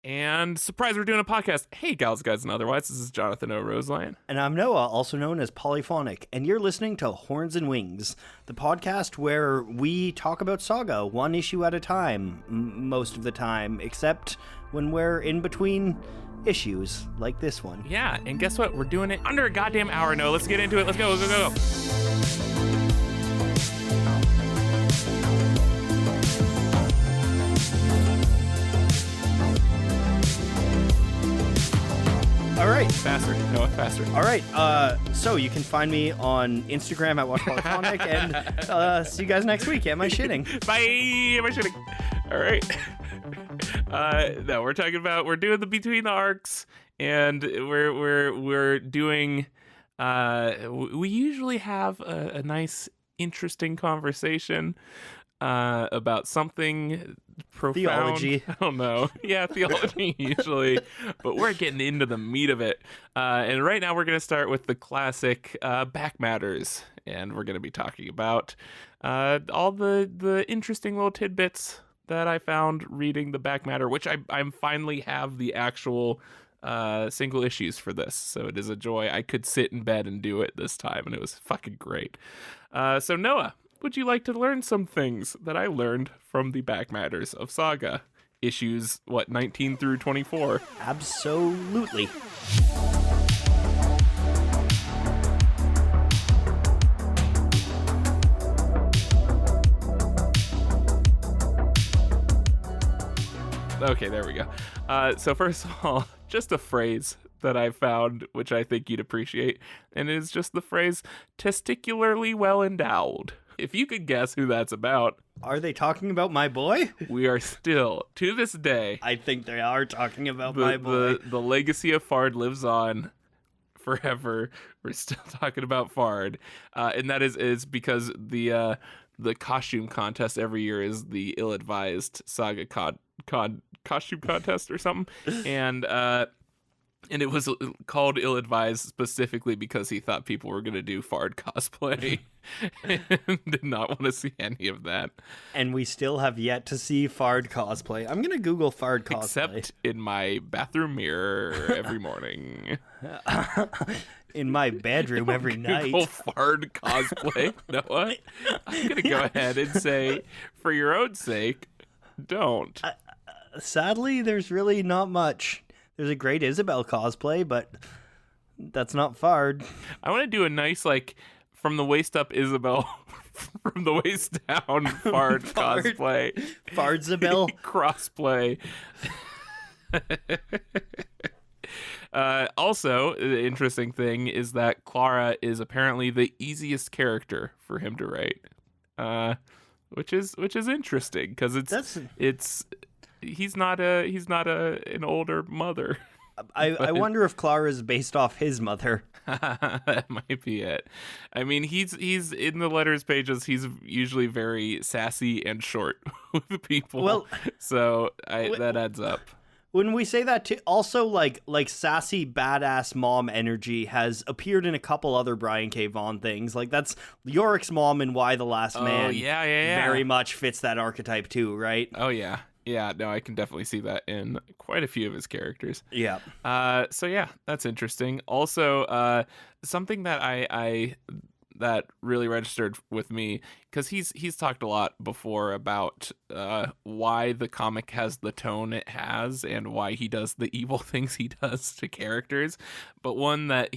And surprise, we're doing a podcast. Hey, gals, guys, and otherwise, this is Jonathan O. Roselian. And I'm Noah, also known as Polyphonic, and you're listening to Horns and Wings, the podcast where we talk about Saga one issue at a time, most of the time, except when we're in between issues, like this one. Yeah, and guess what? We're doing it under a goddamn hour, Noah. Let's get into it. Let's go, go, go, go. All right. Faster, Noah, faster. All right. So you can find me on Instagram at WatchPolyphonic, and see you guys next week. Am I shitting? Bye. Am I shitting? All right. No, we're doing the Between the Arcs, and we're doing. We usually have a nice, interesting conversation about something profound. Theology. I don't know. Yeah, theology usually, but we're getting into the meat of it. And right now we're going to start with the classic back matters, and we're going to be talking about all the interesting little tidbits that I found reading the back matter, which I finally have the actual single issues for this, so it is a joy. I could sit in bed and do it this time, and it was fucking great. So Noah, would you like to learn some things that I learned from the back matters of Saga? Issues, 19 through 24? Absolutely. Okay, there we go. So first of all, just a phrase that I found, which I think you'd appreciate, and it is just the phrase, testicularly well endowed. If you could guess who that's about. Are they talking about my boy? We are still, to this day. I think they are talking about my boy. The legacy of Fard lives on forever. We're still talking about Fard. And that is because the costume contest every year is the ill-advised Saga costume contest or something. And it was called ill-advised specifically because he thought people were going to do Fard cosplay and did not want to see any of that. And we still have yet to see Fard cosplay. I'm going to Google Fard cosplay. Except in my bathroom mirror every morning. In my bedroom every night. Google Fard cosplay. Noah, I'm going to go ahead and say, for your own sake, don't. Sadly, there's really not much. There's a great Isabel cosplay, but that's not Fard. I want to do a nice, from the waist up Isabel, from the waist down Fard cosplay. Fardzabel? Crossplay. Also, the interesting thing is that Clara is apparently the easiest character for him to write, which is interesting because he's not an older mother. I wonder if Clara is based off his mother. That might be it. I mean, he's in the letters pages. He's usually very sassy and short with people. Well, so that adds up. When we say that too, also like sassy badass mom energy has appeared in a couple other Brian K. Vaughan things. Like that's Yorick's mom in Why the Last Man. Yeah. Very much fits that archetype too, right? Oh yeah. Yeah, no, I can definitely see that in quite a few of his characters. Yeah. So yeah, that's interesting. Also, something that I that really registered with me, because he's talked a lot before about why the comic has the tone it has and why he does the evil things he does to characters. But one that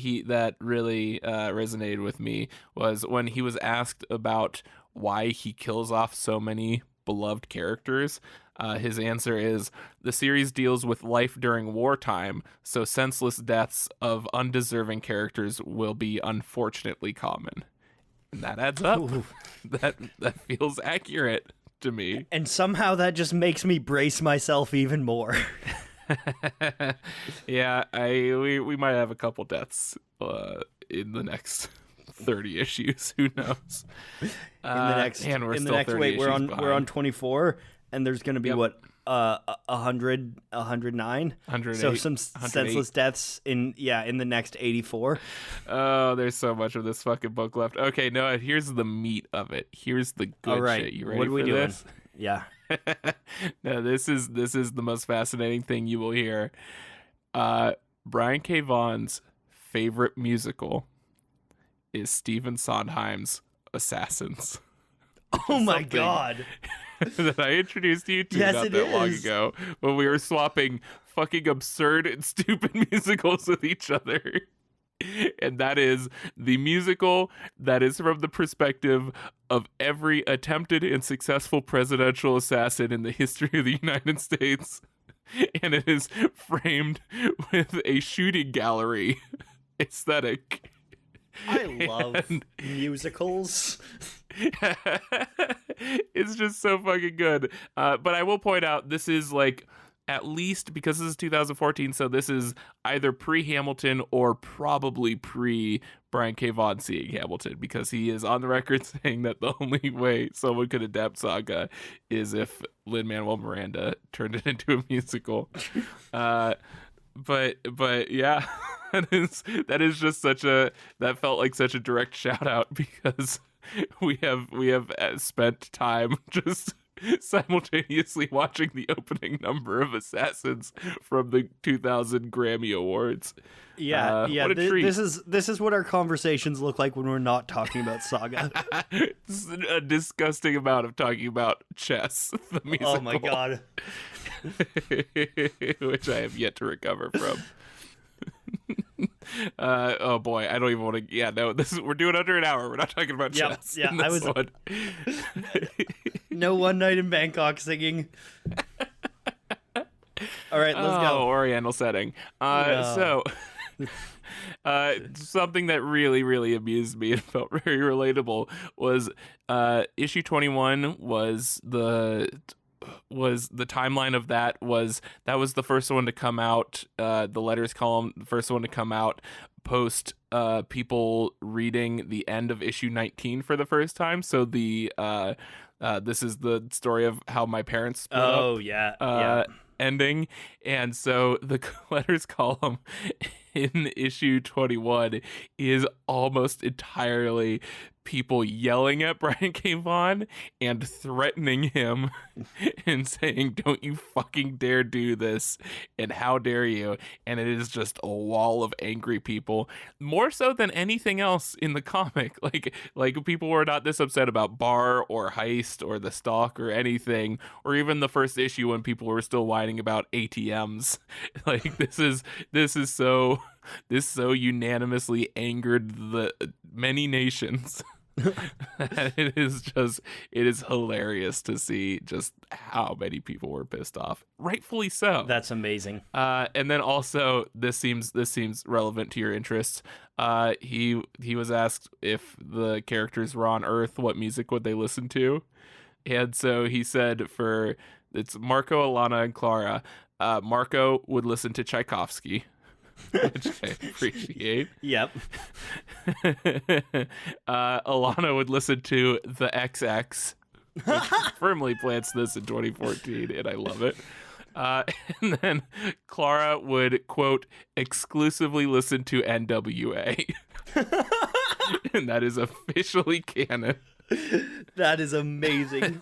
really resonated with me was when he was asked about why he kills off so many beloved characters. His answer is, the series deals with life during wartime, so senseless deaths of undeserving characters will be unfortunately common. And that adds up. That feels accurate to me. And somehow that just makes me brace myself even more. Yeah, we might have a couple deaths in the next 30 issues. Who knows? In the next, we're on 24, and there's going to be 109. 108. So some senseless deaths in the next 84. Oh, there's so much of this fucking book left. Okay, no, here's the meat of it. Here's the good shit. You ready what are we for doing? This? Yeah. No, this is the most fascinating thing you will hear. Brian K. Vaughan's favorite musical is Stephen Sondheim's Assassins. Oh my Something god. that I introduced you to Yes, not it that long is. ago when we were swapping fucking absurd and stupid musicals with each other. And that is the musical that is from the perspective of every attempted and successful presidential assassin in the history of the United States. And it is framed with a shooting gallery aesthetic. I love And musicals. it's just so fucking good. But I will point out, this is like, at least because this is 2014, so this is either pre-Hamilton or probably pre-Brian K. Vaughan seeing Hamilton, because he is on the record saying that the only way someone could adapt Saga is if Lin-Manuel Miranda turned it into a musical. But yeah, that is just that felt like such a direct shout out, because we have spent time just simultaneously watching the opening number of Assassins from the 2000 Grammy Awards. Yeah, What a treat. This is what our conversations look like when we're not talking about Saga. It's a disgusting amount of talking about Chess, the musical. Oh my god. Which I have yet to recover from. Oh boy, I don't even want to. Yeah, no, we're doing under an hour. We're not talking about Chess. Yeah, I was one. No One Night in Bangkok singing. All right, let's go. Oriental setting. So something that really, really amused me and felt very relatable was issue 21 was the timeline of that was the first one to come out, the letters column, the first one to come out post people reading the end of issue 19 for the first time. So this is the story of how my parents split up. Oh yeah. Ending. And so the letters column in issue 21 is almost entirely people yelling at Brian K. Vaughan and threatening him and saying, "Don't you fucking dare do this," and "How dare you?" And it is just a wall of angry people, more so than anything else in the comic. Like people were not this upset about Bar or Heist or the Stalk or anything, or even the first issue when people were still whining about ATMs. Like this so unanimously angered the many nations. It is hilarious to see just how many people were pissed off, rightfully so. That's amazing. And then also this seems relevant to your interests. He was asked if the characters were on Earth, what music would they listen to, and so he said it's Marco, Alana, and Clara. Marco would listen to Tchaikovsky, which I appreciate. Yep. Alana would listen to the XX, which firmly plants this in 2014, and I love it. And then Clara would, quote, exclusively listen to NWA. And that is officially canon. That is amazing.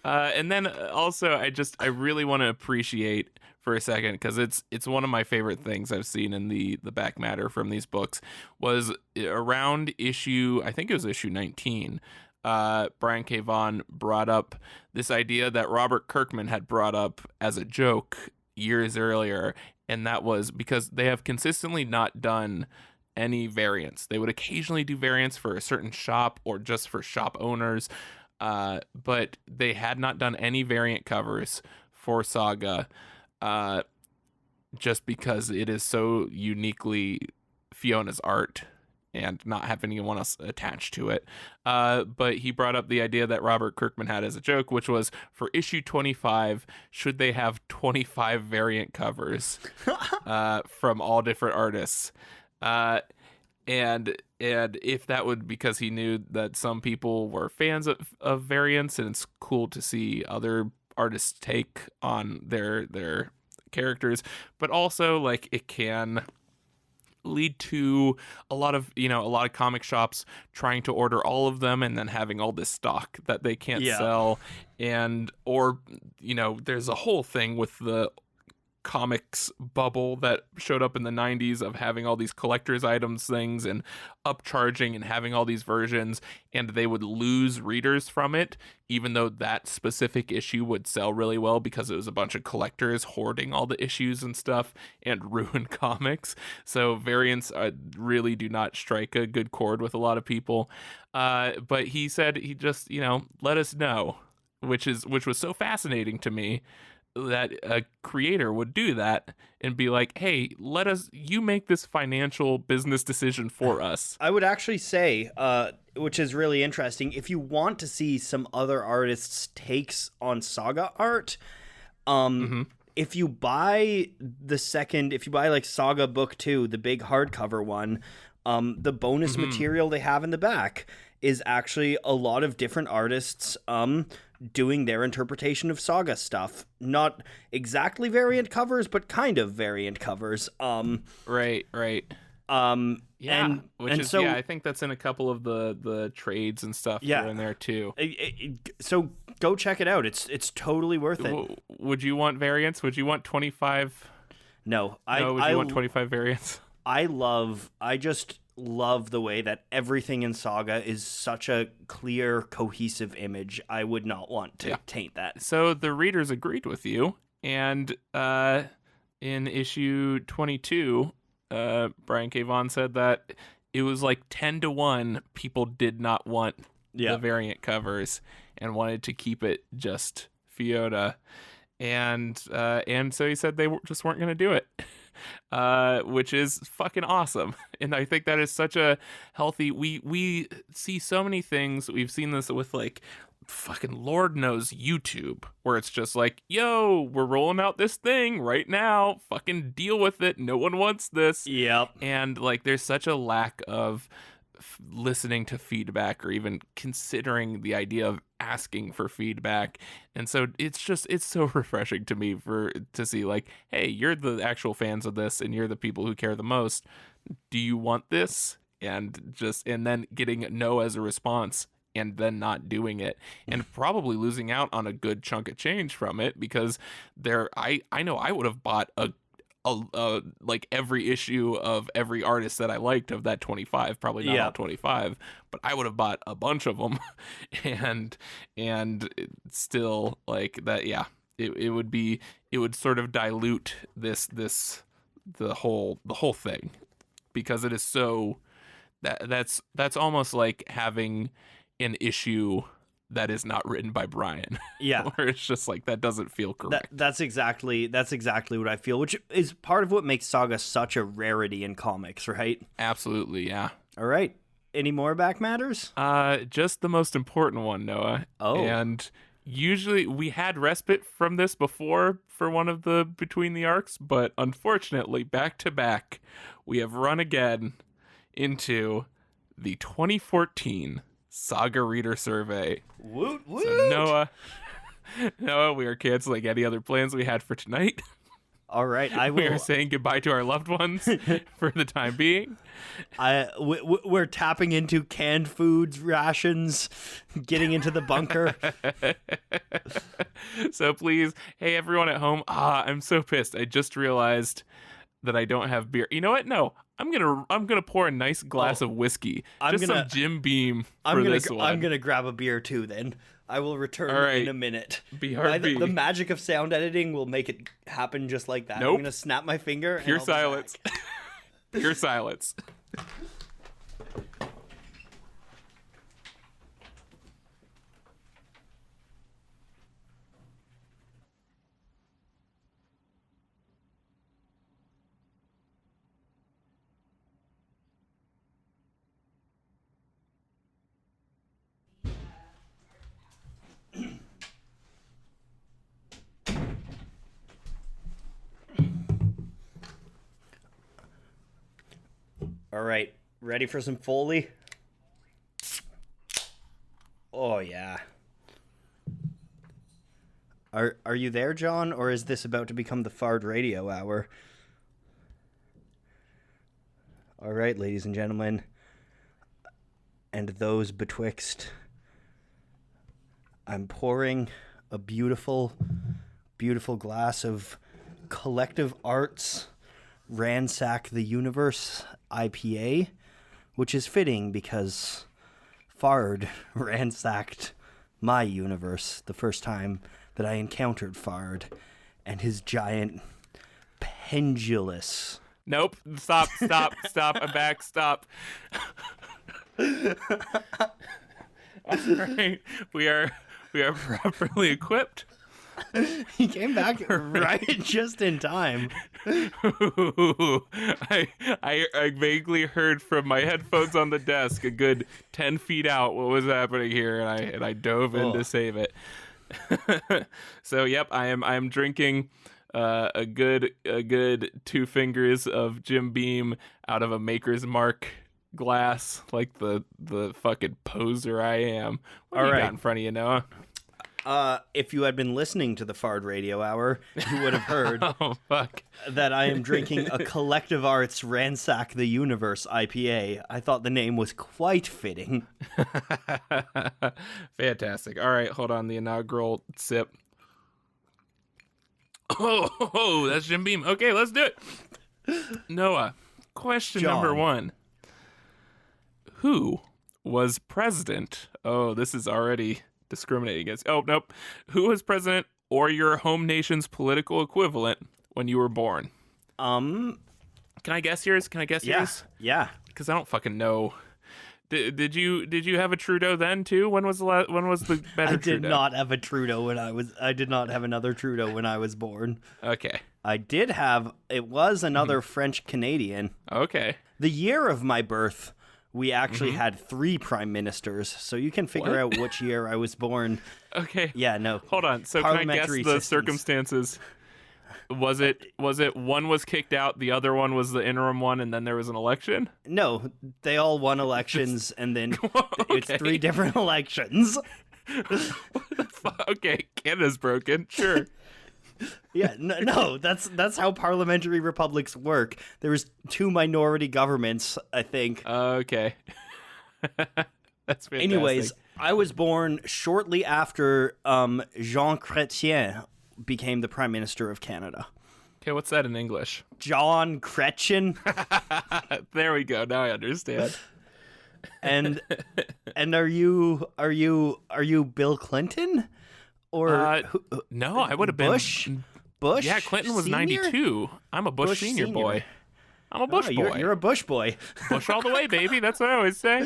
And then also, I really want to appreciate for a second, because it's one of my favorite things I've seen in the back matter from these books, was around issue, I think it was issue 19. Brian K. Vaughan brought up this idea that Robert Kirkman had brought up as a joke years earlier, and that was because they have consistently not done any variants. They would occasionally do variants for a certain shop or just for shop owners, but they had not done any variant covers for Saga, just because it is so uniquely Fiona's art and not having anyone else attached to it. But he brought up the idea that Robert Kirkman had as a joke, which was for issue 25, should they have 25 variant covers from all different artists? And if that would, because he knew that some people were fans of variants, and it's cool to see other artists take on their characters, but also like it can lead to a lot of comic shops trying to order all of them and then having all this stock that they can't Yeah. sell. And or there's a whole thing with the comics bubble that showed up in the 90s of having all these collector's items things and upcharging and having all these versions, and they would lose readers from it, even though that specific issue would sell really well because it was a bunch of collectors hoarding all the issues and stuff and ruin comics. So variants really do not strike a good chord with a lot of people. But he said he just let us know, which was so fascinating to me, that a creator would do that and be like, hey, you make this financial business decision for us. I would actually say, which is really interesting, if you want to see some other artists' takes on Saga art, if you buy like Saga Book 2, the big hardcover one, the bonus material they have in the back is actually a lot of different artists doing their interpretation of Saga stuff. Not exactly variant covers, but kind of variant covers. Right. Yeah, I think that's in a couple of the trades and stuff that are in there too. So go check it out. It's totally worth it. Would you want variants? Would you want 25? No. Would you want 25 variants? I just love the way that everything in Saga is such a clear, cohesive image. I would not want to taint that. So the readers agreed with you, and in issue 22, Brian K. Vaughan said that it was like 10-1 people did not want the variant covers and wanted to keep it just Fiona, and so he said they just weren't going to do it. Which is fucking awesome. And I think that is such a healthy, we see so many things. We've seen this with like fucking Lord knows YouTube, where it's just like, yo, we're rolling out this thing right now, fucking deal with it, no one wants this. Yep. And like there's such a lack of listening to feedback or even considering the idea of asking for feedback. And so it's so refreshing to me to see like, hey, you're the actual fans of this and you're the people who care the most. Do you want this? And then getting no as a response and then not doing it and probably losing out on a good chunk of change from it, because I know I would have bought a like every issue of every artist that I liked of that 25, probably not all 25, but I would have bought a bunch of them, and still like that. Yeah, it would sort of dilute the whole thing, because it is so that's almost like having an issue that is not written by Brian. Yeah. Where it's just like, that doesn't feel correct. That's exactly what I feel, which is part of what makes Saga such a rarity in comics, right? Absolutely, yeah. All right. Any more back matters? Just the most important one, Noah. Oh. And usually we had respite from this before for one of the Between the Arcs, but unfortunately, back to back, we have run again into the 2014 Saga Reader Survey. Woot woot. So Noah, we are canceling any other plans we had for tonight. All right, We are saying goodbye to our loved ones for the time being. We're tapping into canned foods, rations, getting into the bunker. So please, hey everyone at home, I'm so pissed. I just realized that I don't have beer. You know what? No, I'm gonna pour a nice glass of whiskey. Some Jim Beam for this one. I'm gonna grab a beer too. Then I will return in a minute. BRB. The magic of sound editing will make it happen just like that. Nope. I'm gonna snap my finger. Pure silence. Pure silence. All right, ready for some Foley? Oh yeah. Are you there, John, or is this about to become the Fard Radio Hour? All right, ladies and gentlemen, and those betwixt, I'm pouring a beautiful, beautiful glass of Collective Arts Ransack the Universe IPA, which is fitting because Fard ransacked my universe the first time that I encountered Fard and his giant pendulous... Nope. Stop. I'm back. Stop. All right. We are properly equipped. He came back right just in time. I vaguely heard from my headphones on the desk a good 10 feet out what was happening here, and I dove in to save it. So yep, I am drinking a good 2 fingers of Jim Beam out of a Maker's Mark glass, like the fucking poser I am. What do you got in front of you, Noah? If you had been listening to the Fard Radio Hour, you would have heard that I am drinking a Collective Arts Ransack the Universe IPA. I thought the name was quite fitting. Fantastic. All right, hold on. The inaugural sip. Oh, that's Jim Beam. Okay, let's do it. Noah, question number 1. Who was president? Oh, this is already discriminating against. Oh, nope. Who was president or your home nation's political equivalent when you were born? Can I guess yours? Yeah. Because I don't fucking know. Did you have a Trudeau then too? When was the better I Trudeau? did not have a Trudeau I did not have another Trudeau when I was born. Okay. I did have, it was another French Canadian. Okay. The year of my birth, we actually had 3 prime ministers, so you can figure out which year I was born. Okay. Yeah, no. Hold on. So can I guess the systems. circumstances? Was it one was kicked out, the other one was the interim one, and then there was an election? No, they all won elections, and then it's 3 different elections. What the fuck? Okay, Canada's broken. Sure. Yeah, no, that's how parliamentary republics work. There was 2 minority governments, I think. Okay. That's fantastic. Anyways, I was born shortly after Jean Chrétien became the Prime Minister of Canada. Okay, what's that in English? John Chrétien. There we go. Now I understand. And are you Bill Clinton? Or no, I would have been Bush. Yeah, Clinton was Senior? 92. I'm a Bush senior boy. I'm a Bush boy. You're a Bush boy. Bush all the way, baby. That's what I always say.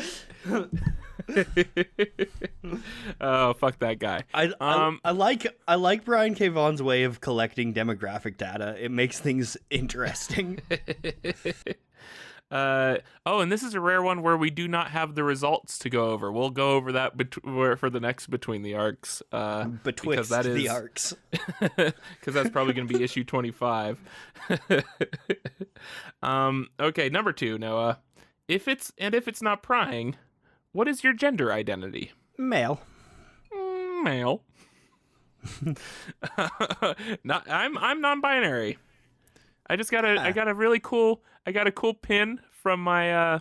Oh, fuck that guy. I like Brian K. Vaughan's way of collecting demographic data. It makes things interesting. And this is a rare one where we do not have the results to go over. We'll go over that for the next Between the Arcs. Betwixt the Arcs. Because that's probably going to be issue 25. Okay, number 2, Noah. If it's not prying, what is your gender identity? Male. Male. I'm non-binary. I got a cool pin from my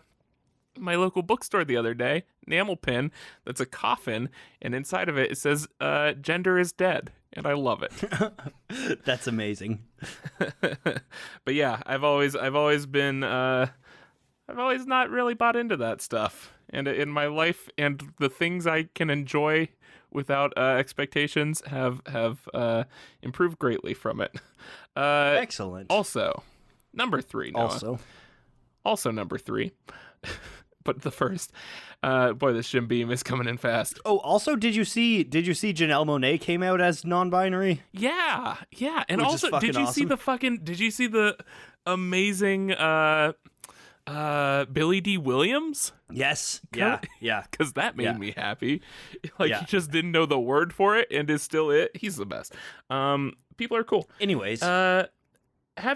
my local bookstore the other day, enamel pin that's a coffin, and inside of it says gender is dead, and I love it. That's amazing. But yeah, I've always been I've always not really bought into that stuff, and in my life and the things I can enjoy without expectations have improved greatly from it. Excellent. Also, number 3, Noah. Also number 3. But the first, boy, this Jim Beam is coming in fast. Oh, also, did you see Janelle Monáe came out as non-binary? Yeah, and which also, did you see the amazing Billy D. Williams? Yes. Yeah. Because that made me happy. He just didn't know the word for it and is still it. He's the best. People are cool. Anyways, have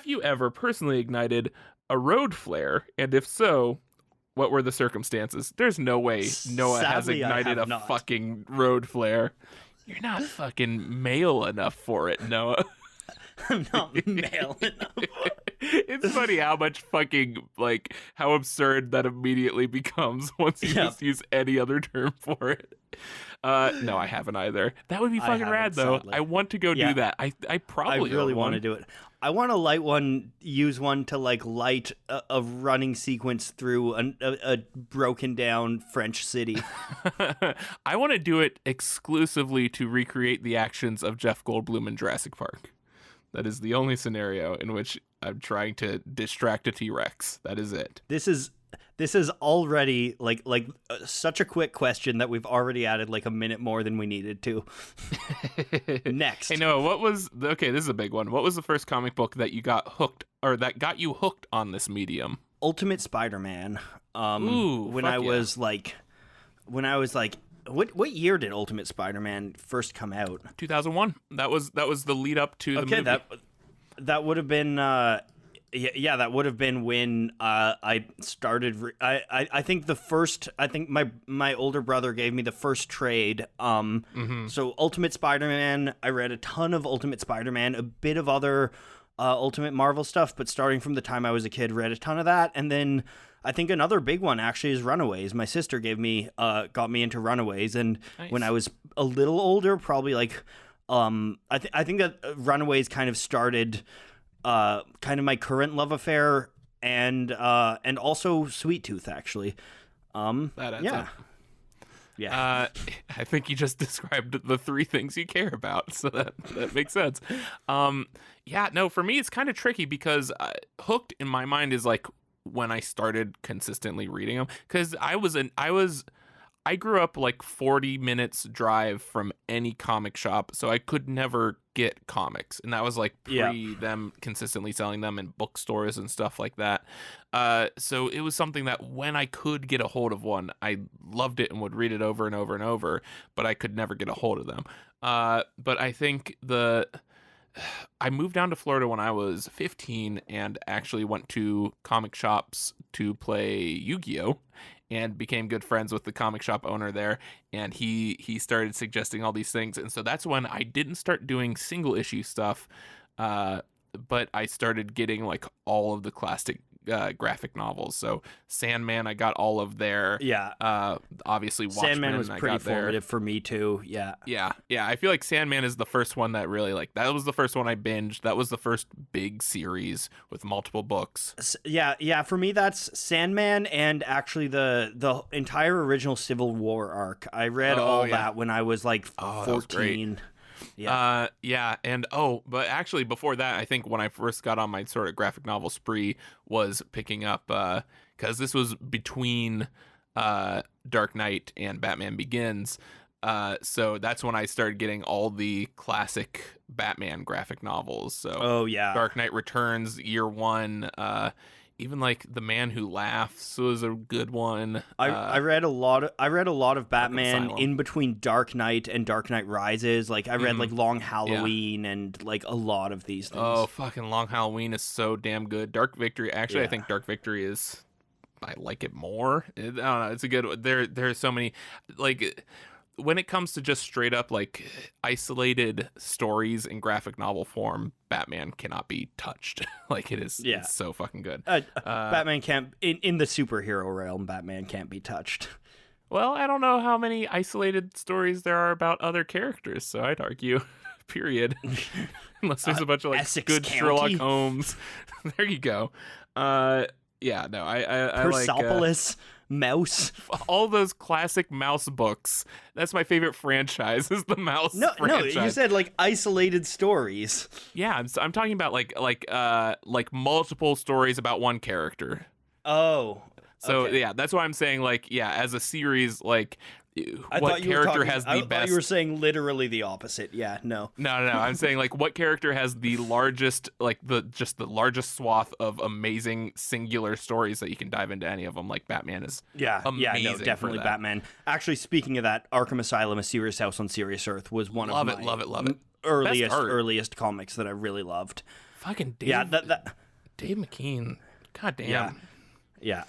you ever personally ignited a road flare? And if so, what were the circumstances? There's no way Noah has ignited a fucking road flare. You're not fucking male enough for it, Noah. I'm not male enough. It's funny how much fucking, like, how absurd that immediately becomes once you just use any other term for it. No, I haven't either. That would be fucking rad, though. Sadly. I want to go do that. I probably really want to do. do it. I want to use one to like light a running sequence through a broken down French city. I want to do it exclusively to recreate the actions of Jeff Goldblum in Jurassic Park. That is the only scenario in which I'm trying to distract a T-Rex. That is it. This is already such a quick question that we've already added like a minute more than we needed to. Next. Hey, Noah, okay, this is a big one. What was the first comic book that you got hooked, or that got you hooked on this medium? Ultimate Spider-Man. Ooh, when I was like, what year did Ultimate Spider-Man first come out? 2001. That was the lead up to the movie. Okay, that would have been yeah, that would have been when I started. I think my older brother gave me the first trade. So Ultimate Spider-Man, I read a ton of Ultimate Spider-Man, a bit of other Ultimate Marvel stuff, but starting from the time I was a kid, read a ton of that, and then I think another big one actually is Runaways. My sister got me into Runaways, and when I was a little older, probably like I think that Runaways kind of started kind of my current love affair, and also Sweet Tooth actually. That adds up. Yeah. I think you just described the three things you care about, so that makes sense. Yeah, no, for me it's kind of tricky because Hooked in my mind is like when I started consistently reading them, because I grew up like 40 minutes drive from any comic shop, so I could never get comics, and that was like pre them consistently selling them in bookstores and stuff like that. So it was something that when I could get a hold of one, I loved it and would read it over and over and over, but I could never get a hold of them. But I think I moved down to Florida when I was 15 and actually went to comic shops to play Yu-Gi-Oh! And became good friends with the comic shop owner there, and he started suggesting all these things, and so that's when I didn't start doing single issue stuff, but I started getting like all of the classic graphic novels. So Sandman, I got all of their obviously Watchmen, Sandman was pretty formative for me too. Yeah. I feel like Sandman is the first one that really, like, that was the first one I binged. That was the first big series with multiple books. Yeah. For me, that's Sandman, and actually the entire original Civil War arc. I read that when I was like 14. But actually before that, I think when I first got on my sort of graphic novel spree was picking up, because this was between Dark Knight and Batman Begins, so that's when I started getting all the classic Batman graphic novels. So Dark Knight Returns, Year One, even like The Man Who Laughs was a good one. I read a lot of Batman in between Dark Knight and Dark Knight Rises. Like I read like Long Halloween and like a lot of these things. Oh, fucking Long Halloween is so damn good. Dark Victory, actually, I think Dark Victory is, I like it more. I don't know, it's a good one. There's so many, like, when it comes to just straight up like isolated stories in graphic novel form, Batman cannot be touched. Like it is, it's so fucking good. Batman can't, in the superhero realm, Batman can't be touched. Well, I don't know how many isolated stories there are about other characters, so I'd argue, period. Unless there's a bunch of like Essex good County. Sherlock Holmes. There you go. I Persepolis, Mouse. All those classic Mouse books. That's my favorite franchise, is the Mouse franchise. No, you said like isolated stories. Yeah, I'm talking about like multiple stories about one character. Oh. So okay. That's why I'm saying like, as a series, like, what character has the best? I thought you were saying literally the opposite. Yeah, no. No. I'm saying like, what character has the largest, like the largest swath of amazing singular stories that you can dive into any of them. Like Batman is amazing. Definitely Batman. Actually, speaking of that, Arkham Asylum: A Serious House on Serious Earth was one of my love it. earliest comics that I really loved. Fucking Dave. Yeah, Dave McKean. God damn. Yeah.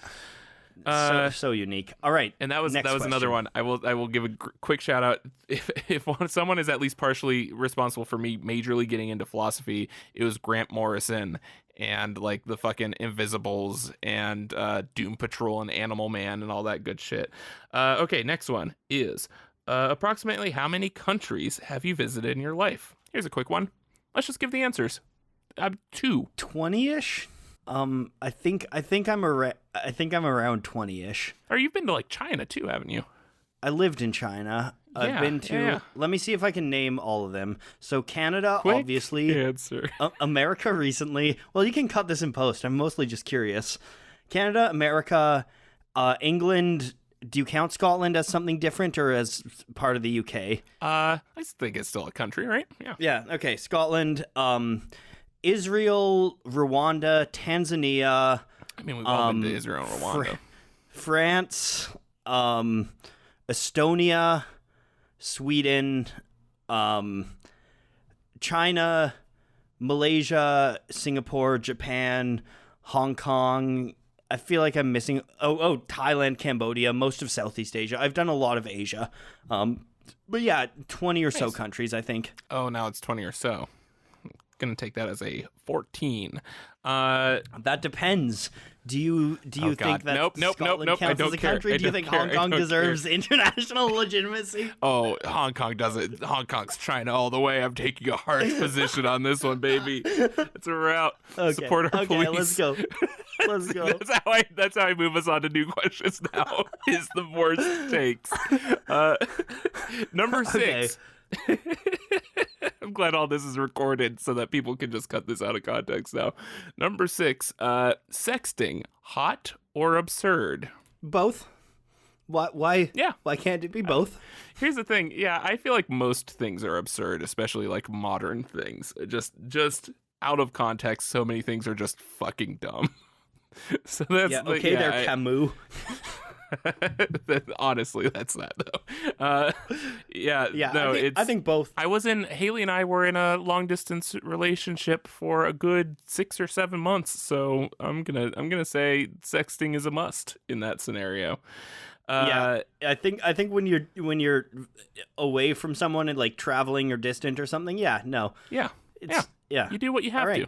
So unique. All right, and that was another one. I will give a quick shout out. If someone is at least partially responsible for me majorly getting into philosophy, it was Grant Morrison, and like the fucking Invisibles and Doom Patrol and Animal Man and all that good shit. Okay, next one is approximately how many countries have you visited in your life? Here's a quick one. Let's just give the answers. 2. 20-ish. I think I'm around 20-ish. Or you've been to like China too, haven't you? I lived in China. I've been to. Yeah. Let me see if I can name all of them. So Canada, Quick obviously. answer. America recently. Well, you can cut this in post. I'm mostly just curious. Canada, America, England. Do you count Scotland as something different or as part of the UK? I think it's still a country, right? Yeah. Yeah. Okay. Scotland, Israel, Rwanda, Tanzania. I mean, we've all been to Israel and Rwanda. France, Estonia, Sweden, China, Malaysia, Singapore, Japan, Hong Kong. I feel like I'm missing. Oh, Thailand, Cambodia, most of Southeast Asia. I've done a lot of Asia. But yeah, 20 or so countries, I think. Oh, now it's 20 or so. Gonna take that as a 14. That depends. Do you think that Scotland counts as a country? Do you think Hong Kong deserves international legitimacy? Oh, Hong Kong doesn't. Hong Kong's China all the way. I'm taking a harsh position on this one, baby. It's a route. Okay. Support our police. Let's go. Let's go. That's how I move us on to new questions now. Is the worst takes. Number 6. Okay. I'm glad all this is recorded so that people can just cut this out of context now. Number 6, sexting, hot or absurd? Both. Why? Yeah. Why can't it be both? Here's the thing. Yeah, I feel like most things are absurd, especially like modern things. Just out of context, so many things are just fucking dumb. So that's they're Camus. Honestly, that's that though. I think both. Haley and I were in a long distance relationship for a good 6 or 7 months, so I'm gonna say sexting is a must in that scenario. I think when you're away from someone and like traveling or distant or something, you do what you have to.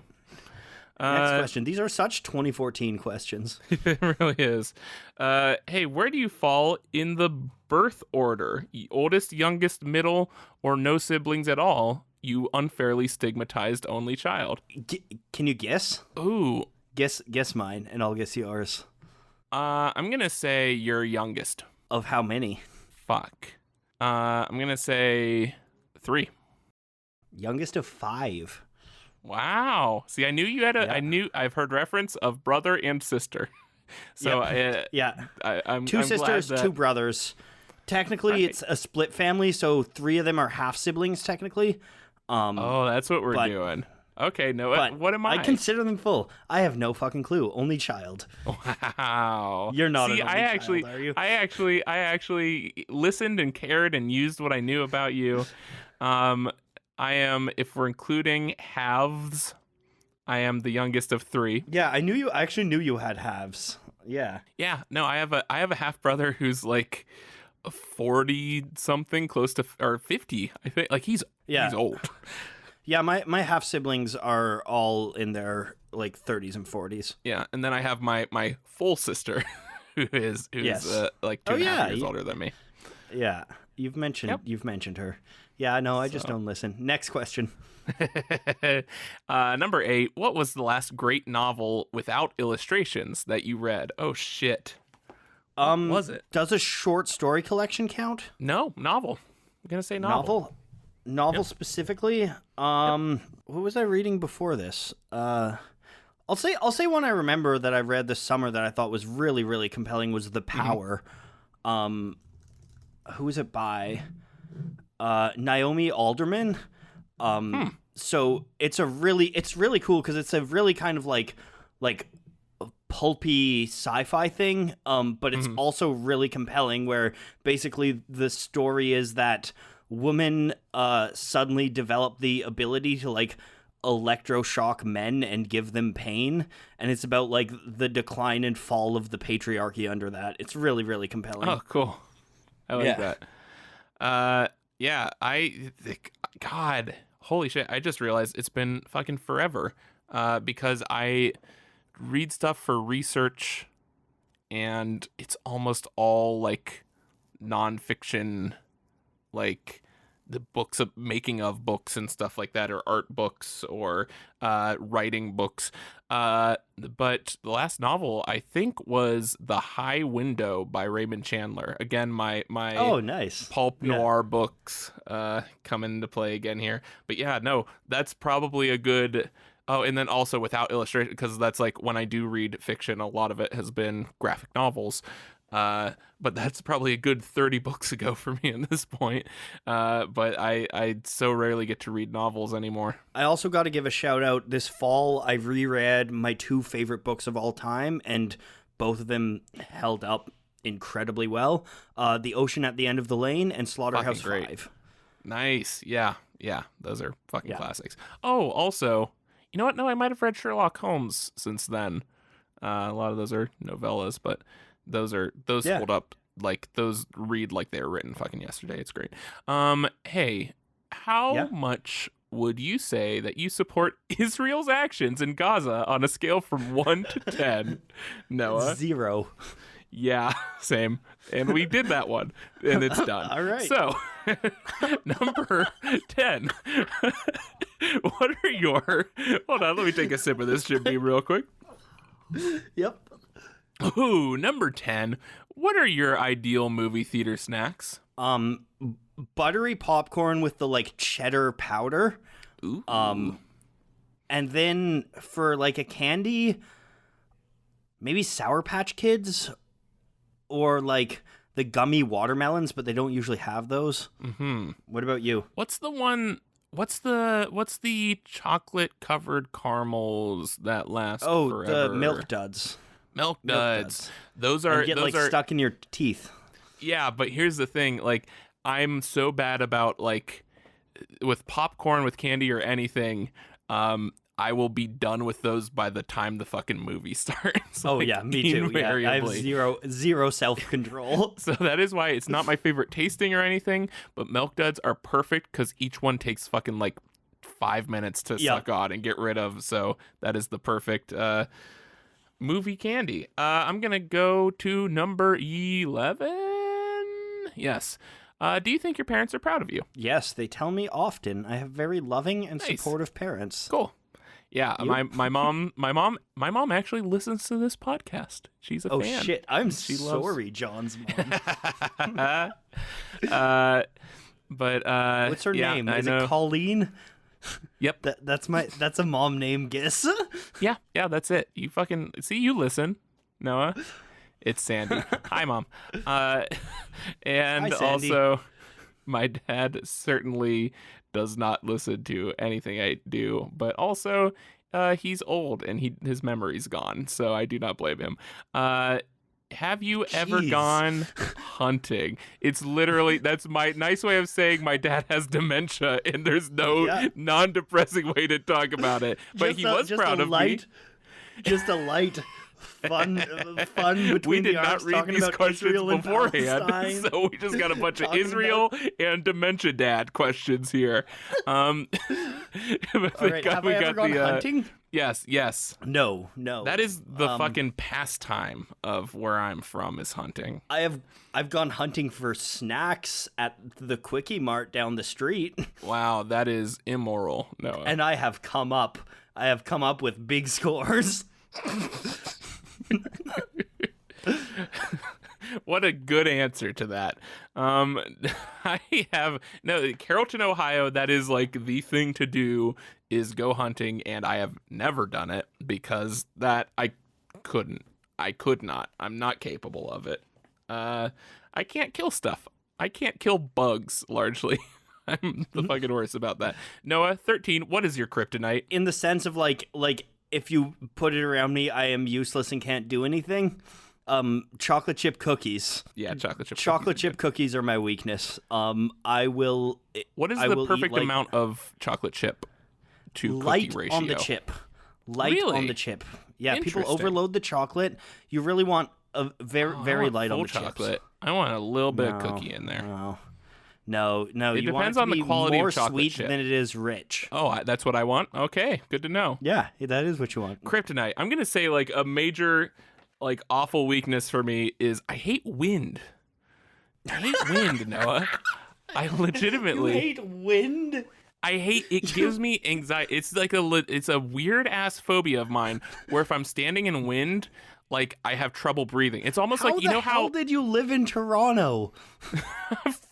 Next question. These are such 2014 questions. It really is. Hey, where do you fall in the birth order? Oldest, youngest, middle, or no siblings at all? You unfairly stigmatized only child. Can you guess? Ooh. Guess mine, and I'll guess yours. I'm gonna say you're youngest. Of how many? Fuck. I'm gonna say 3. Youngest of 5. Wow. See, I knew you had I've heard reference of brother and sister. So I'm 2 sisters, 2 brothers. Technically, it's a split family, so 3 of them are half siblings. Technically. That's what we're doing. Okay, no. What am I? I consider them full. I have no fucking clue. Only child. Wow. You're not an only child, are you? I actually listened and cared and used what I knew about you. I am, if we're including halves, I am the youngest of 3. Yeah, I actually knew you had halves. Yeah. Yeah. No, I have a half brother who's like 40 something, close to or 50. I think like he's old. Yeah, my half siblings are all in their like 30s and 40s. Yeah, and then I have my full sister who's like 2.5 years older than me. Yeah, you've mentioned her. Yeah, no, I just don't listen. Next question. Number 8. What was the last great novel without illustrations that you read? Oh shit. What was it? Does a short story collection count? No, novel. I'm gonna say novel. Novel specifically. What was I reading before this? I'll say one I remember that I read this summer that I thought was really, really compelling was The Power. Who is it by? Naomi Alderman. So it's really cool because it's a really kind of like pulpy sci-fi thing. But it's also really compelling where basically the story is that women suddenly develop the ability to like electroshock men and give them pain, and it's about like the decline and fall of the patriarchy under that. It's really, really compelling. Oh, cool. I like that. Yeah, I think, God, holy shit, I just realized it's been fucking forever because I read stuff for research, and it's almost all like nonfiction, like the books of making of books and stuff like that, or art books, or writing books. But the last novel I think was The High Window by Raymond Chandler. Again, my Oh, nice. pulp noir books come into play again here. But yeah, no, that's probably a good. Oh, and then also without illustration, because that's like when I do read fiction, a lot of it has been graphic novels. But that's probably a good 30 books ago for me at this point. But I so rarely get to read novels anymore. I also got to give a shout out. This fall, I've reread my 2 favorite books of all time, and both of them held up incredibly well. The Ocean at the End of the Lane and Slaughterhouse Fucking great. 5. Nice. Yeah. Those are fucking classics. Oh, also, you know what? No, I might have read Sherlock Holmes since then. A lot of those are novellas, but those hold up, like those read like they were written fucking yesterday. It's great. Hey, how much would you say that you support Israel's actions in Gaza on a scale from 1 to 10? Noah? 0. Yeah, same. And we did that one, and it's done. All right. So, number 10. What are your... Hold on, let me take a sip of this Jimmy real quick. Yep. Ooh, number 10. What are your ideal movie theater snacks? Buttery popcorn with the like cheddar powder. Ooh. And then for like a candy, maybe Sour Patch Kids, or like the gummy watermelons, but they don't usually have those. Mm-hmm. What about you? What's the one? What's the chocolate covered caramels that last forever? The Milk Duds. Milk Duds. Those are and get those like are stuck in your teeth. Yeah, but here's the thing, like I'm so bad about like with popcorn, with candy or anything, I will be done with those by the time the fucking movie starts. Oh like, yeah, me too. Yeah, I have zero self-control. So that is why it's not my favorite tasting or anything, but Milk Duds are perfect because each one takes fucking like 5 minutes to suck on and get rid of. So that is the perfect movie candy. I'm gonna go to number 11. Yes. Do you think your parents are proud of you? Yes, they tell me often. I have very loving and Nice. supportive parents. Cool. Yeah, my mom actually listens to this podcast. She's a fan. Oh shit! I'm She sorry, John's mom. But What's her name? I Is know. it Colleen? Yep. That's a mom name guess. Yeah, that's it. You fucking see, you listen, Noah. It's Sandy. Hi, Mom. And Hi, Sandy. also, my dad certainly does not listen to anything I do, but also he's old and his memory's gone, so I do not blame him. Have you ever gone hunting? It's literally, that's my nice way of saying my dad has demencia, and there's no non-depressing way to talk about it. But he was proud of me. Just a light fun between We did the not arms read talking these about questions Israel and beforehand, Palestine. so we just got a bunch of Talking Israel and dementia dad questions here. All right, have I ever gone hunting? Yes. No. That is the fucking pastime of where I'm from, is hunting. I've gone hunting for snacks at the Quickie Mart down the street. Wow, that is immoral, Noah. And I have come up with big scores. What a good answer to that. I have Carrollton, Ohio. That is like the thing to do, is go hunting, and I have never done it because that I could not. I'm not capable of it. I can't kill stuff. I can't kill bugs largely. I'm the fucking worst about that. Noah, 13. What is your kryptonite? In the sense of like if you put it around me, I am useless and can't do anything. Chocolate chip cookies. Yeah, chocolate chip. Chocolate chip cookies are my weakness. I will. What is I the will perfect eat, like, amount of chocolate chip to light cookie ratio? on the chip? Light Really? on the chip. Yeah, people Interesting. overload the chocolate. You really want a very I very want light on full the chips. chocolate. I want a little bit of cookie in there. No. No, It you want depends it to on the be quality more of chocolate sweet chip. than it is rich. Oh, that's what I want? Okay, good to know. Yeah, that is what you want. Kryptonite. I'm going to say like a major like awful weakness for me is I hate wind. I hate wind, Noah. I legitimately You hate wind? I hate it. Gives me anxiety. It's a weird ass phobia of mine where if I'm standing in wind, like I have trouble breathing. It's almost like you know how how did you live in Toronto?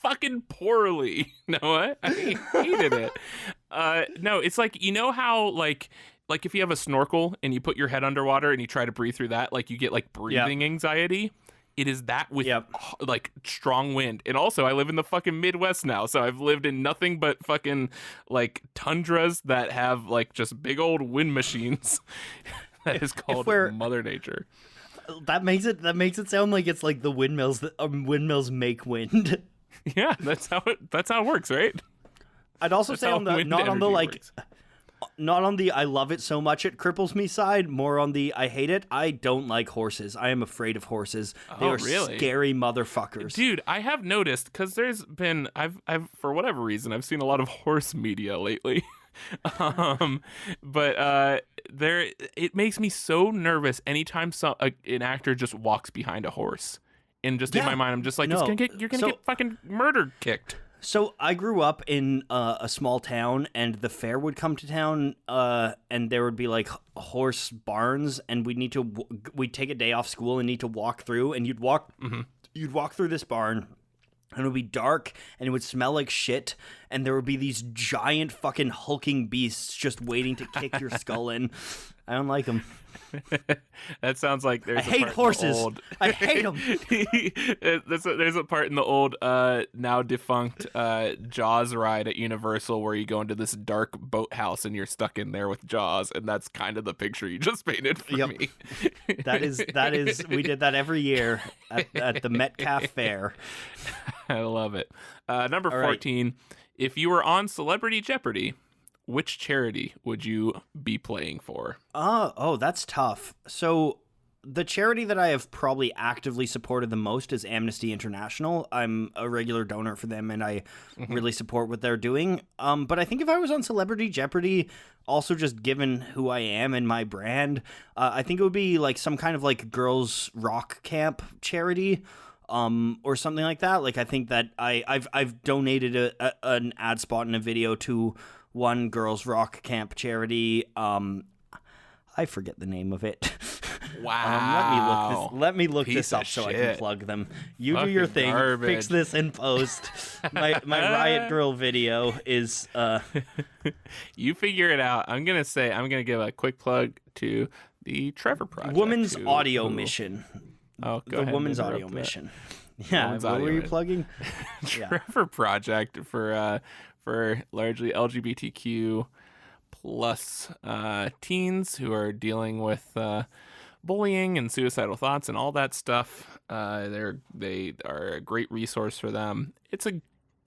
fucking poorly. Noah, I hated it. No, it's like you know how like if you have a snorkel and you put your head underwater and you try to breathe through that, like you get like breathing anxiety. It is that with like strong wind. And also I live in the fucking Midwest now, so I've lived in nothing but fucking like tundras that have like just big old wind machines. That is called Mother Nature. That makes it sound like it's like the windmills that windmills make wind. Yeah, that's how it works, right? I'd also That's say how on the wind not on the energy like works. not on the I love it so much it cripples me side, more on the I hate it. I don't like horses. I am afraid of horses. They are really? scary motherfuckers. Dude, I have noticed because there's been I've for whatever reason I've seen a lot of horse media lately. But there it makes me so nervous anytime an actor just walks behind a horse. And just in my mind, I'm just like, you're gonna get fucking murder kicked. So I grew up in a small town, and the fair would come to town, and there would be like horse barns, and we'd take a day off school and need to walk through, and you'd walk through this barn, and it would be dark, and it would smell like shit, and there would be these giant fucking hulking beasts just waiting to kick your skull in. I don't like them. That sounds like there's I hate horses. I hate them. There's a part in the old, now defunct Jaws ride at Universal where you go into this dark boathouse and you're stuck in there with Jaws, and that's kind of the picture you just painted for me. That is. We did that every year at the Metcalf Fair. I love it. Number All 14. Right. If you were on Celebrity Jeopardy, which charity would you be playing for? Oh, that's tough. So the charity that I have probably actively supported the most is Amnesty International. I'm a regular donor for them, and I really support what they're doing. But I think if I was on Celebrity Jeopardy, also just given who I am and my brand, I think it would be like some kind of like girls rock camp charity. Or something like that. Like I think that I've donated an ad spot in a video to one girls rock camp charity. I forget the name of it. Wow. Let me look Piece this up of so shit. I can plug them. You Fucking do your thing. garbage. Fix this in post. My Riot Girl video is You figure it out. I'm gonna give a quick plug to the Trevor Project. Women's Audio Mission. Oh, go ahead. The Women's Audio Mission. Yeah, what were you plugging? Trevor Project for largely LGBTQ plus teens who are dealing with bullying and suicidal thoughts and all that stuff. They are a great resource for them. It's a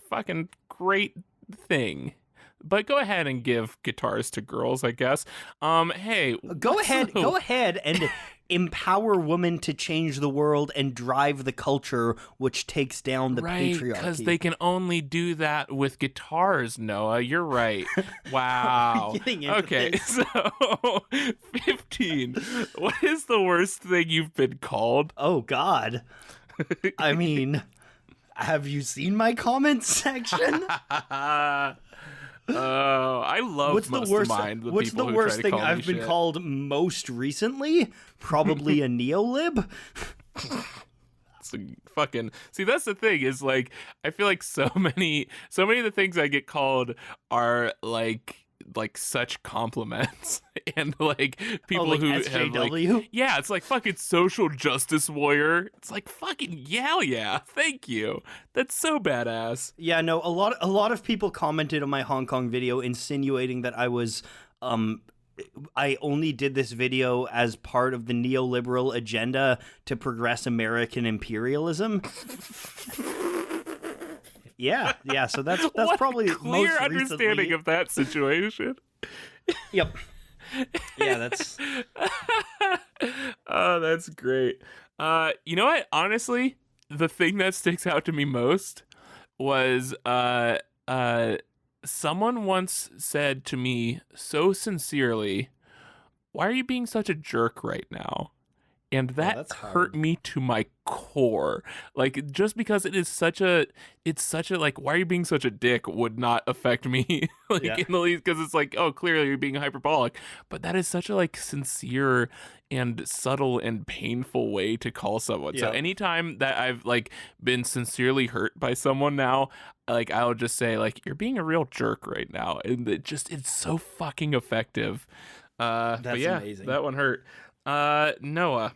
fucking great thing. But go ahead and give guitars to girls, I guess. Hey, go ahead and empower women to change the world and drive the culture which takes down the patriarchy. Because they can only do that with guitars, Noah. You're right. Wow. Okay, so 15. What is the worst thing you've been called? Oh, God. I mean, have you seen my comments section? Oh, I love what's the worst thing I've been called most recently? Probably a neolib. Fucking see, that's the thing is like I feel like so many of the things I get called are like such compliments and like people who SJW? have like it's like fucking social justice warrior. It's like fucking yeah, thank you. That's so badass. Yeah, no, a lot of people commented on my Hong Kong video insinuating that I was I only did this video as part of the neoliberal agenda to progress American imperialism. Yeah. So that's what probably a clear most understanding recently. of that situation. Yep. Yeah, that's. Oh, that's great. You know what? Honestly, the thing that sticks out to me most was someone once said to me so sincerely, "Why are you being such a jerk right now?" And that that's hurt hard. me to my core. Like, just because it's such a like, why are you being such a dick would not affect me like Yeah. in the least, because it's like, oh, clearly you're being hyperbolic. But that is such a like sincere and subtle and painful way to call someone. So Yeah. anytime that I've like been sincerely hurt by someone now, like I'll just say like, you're being a real jerk right now. And it's so fucking effective. But That's yeah, amazing. that one hurt. Noah,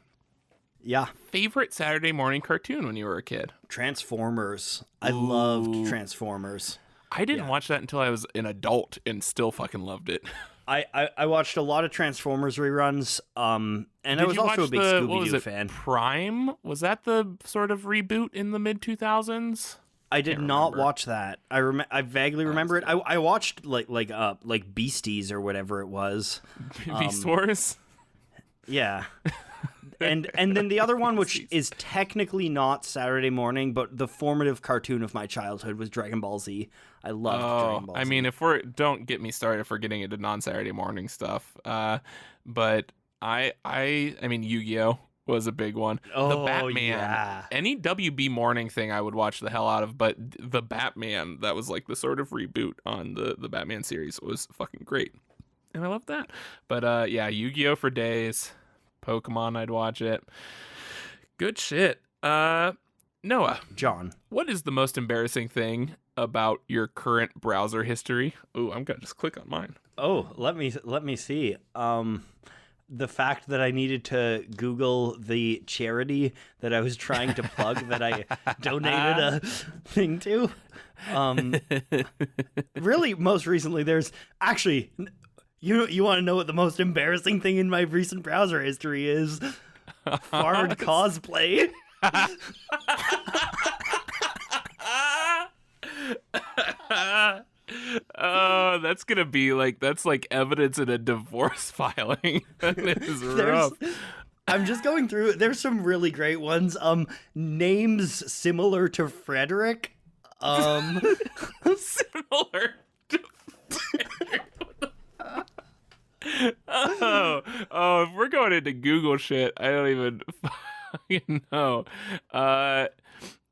Yeah. favorite Saturday morning cartoon when you were a kid? Transformers. I loved Transformers. I didn't watch that until I was an adult and still fucking loved it. I watched a lot of Transformers reruns. And I Did was you also a watch big the, what was Scooby-Doo it, fan. Prime? Was that the sort of reboot in the mid 2000s? I did not remember. watch that. I vaguely remember it. I watched like Beasties or whatever it was. Beast Wars? Yeah. And then the other one, which is technically not Saturday morning, but the formative cartoon of my childhood, was Dragon Ball Z. I loved Dragon Ball Z. I mean, don't get me started for getting into non-Saturday morning stuff. But I mean, Yu-Gi-Oh was a big one. The Oh, Batman, yeah. any WB morning thing I would watch the hell out of, but the Batman, that was like the sort of reboot on the Batman series, was fucking great. And I love that. But yeah, Yu-Gi-Oh for days. Pokemon, I'd watch it. Good shit. Noah, John. what is the most embarrassing thing about your current browser history? Ooh, I'm gonna just click on mine. Oh, let me see. The fact that I needed to Google the charity that I was trying to plug that I donated a thing to. Really, most recently, there's actually. You want to know what the most embarrassing thing in my recent browser history is? Fard cosplay. Oh, that's gonna be like, that's like evidence in a divorce filing. That is rough. I'm just going through. There's some really great ones. Names similar to Frederick. Similar to Frederick. Oh, if we're going into Google shit, I don't even fucking know.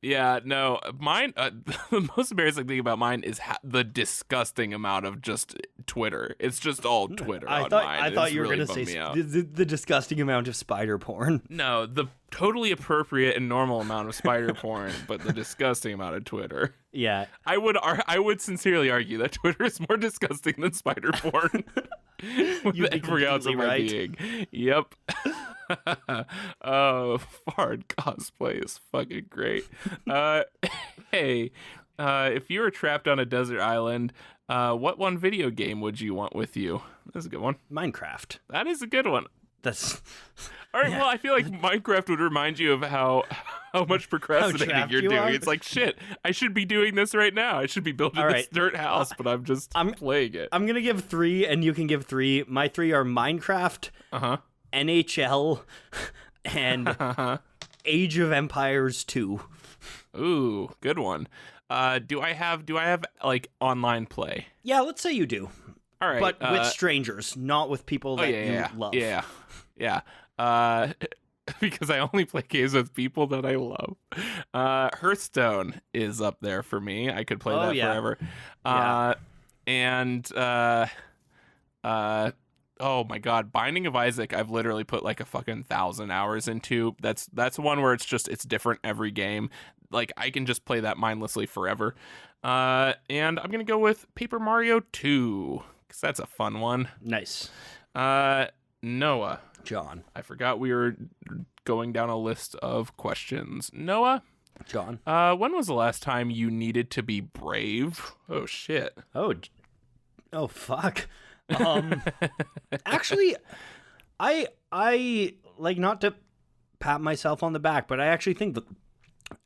Yeah, no, mine, the most embarrassing thing about mine is the disgusting amount of just Twitter. It's just all Twitter on mine. I thought you were really going to say bummed me out. the disgusting amount of spider porn. No, the totally appropriate and normal amount of spider porn, but the disgusting amount of Twitter. Yeah. I would sincerely argue that Twitter is more disgusting than spider porn. With every ounce of my being. Yep. Oh, Fard cosplay is fucking great. Hey, if you were trapped on a desert island, what one video game would you want with you? That's a good one. Minecraft. That is a good one. That's all right. Yeah. Well, I feel like Minecraft would remind you of how much procrastinating you're doing. It's like, shit, I should be doing this right now. I should be building this dirt house, but I'm playing it. I'm gonna give 3, and you can give 3. My 3 are Minecraft, NHL, and Age of Empires 2. Ooh, good one. Do I have like online play? Yeah, let's say you do. All right, but with strangers, not with people that you love. Yeah. Because I only play games with people that I love. Hearthstone is up there for me. I could play that forever. And oh my god, Binding of Isaac, I've literally put like a fucking 1,000 hours into. That's one where it's different every game. Like, I can just play that mindlessly forever. And I'm gonna go with Paper Mario 2, because that's a fun one. Nice. Noah. John. I forgot we were going down a list of questions. Noah. John. When was the last time you needed to be brave? Oh shit. Oh fuck. Actually, I like, not to pat myself on the back, but I actually think that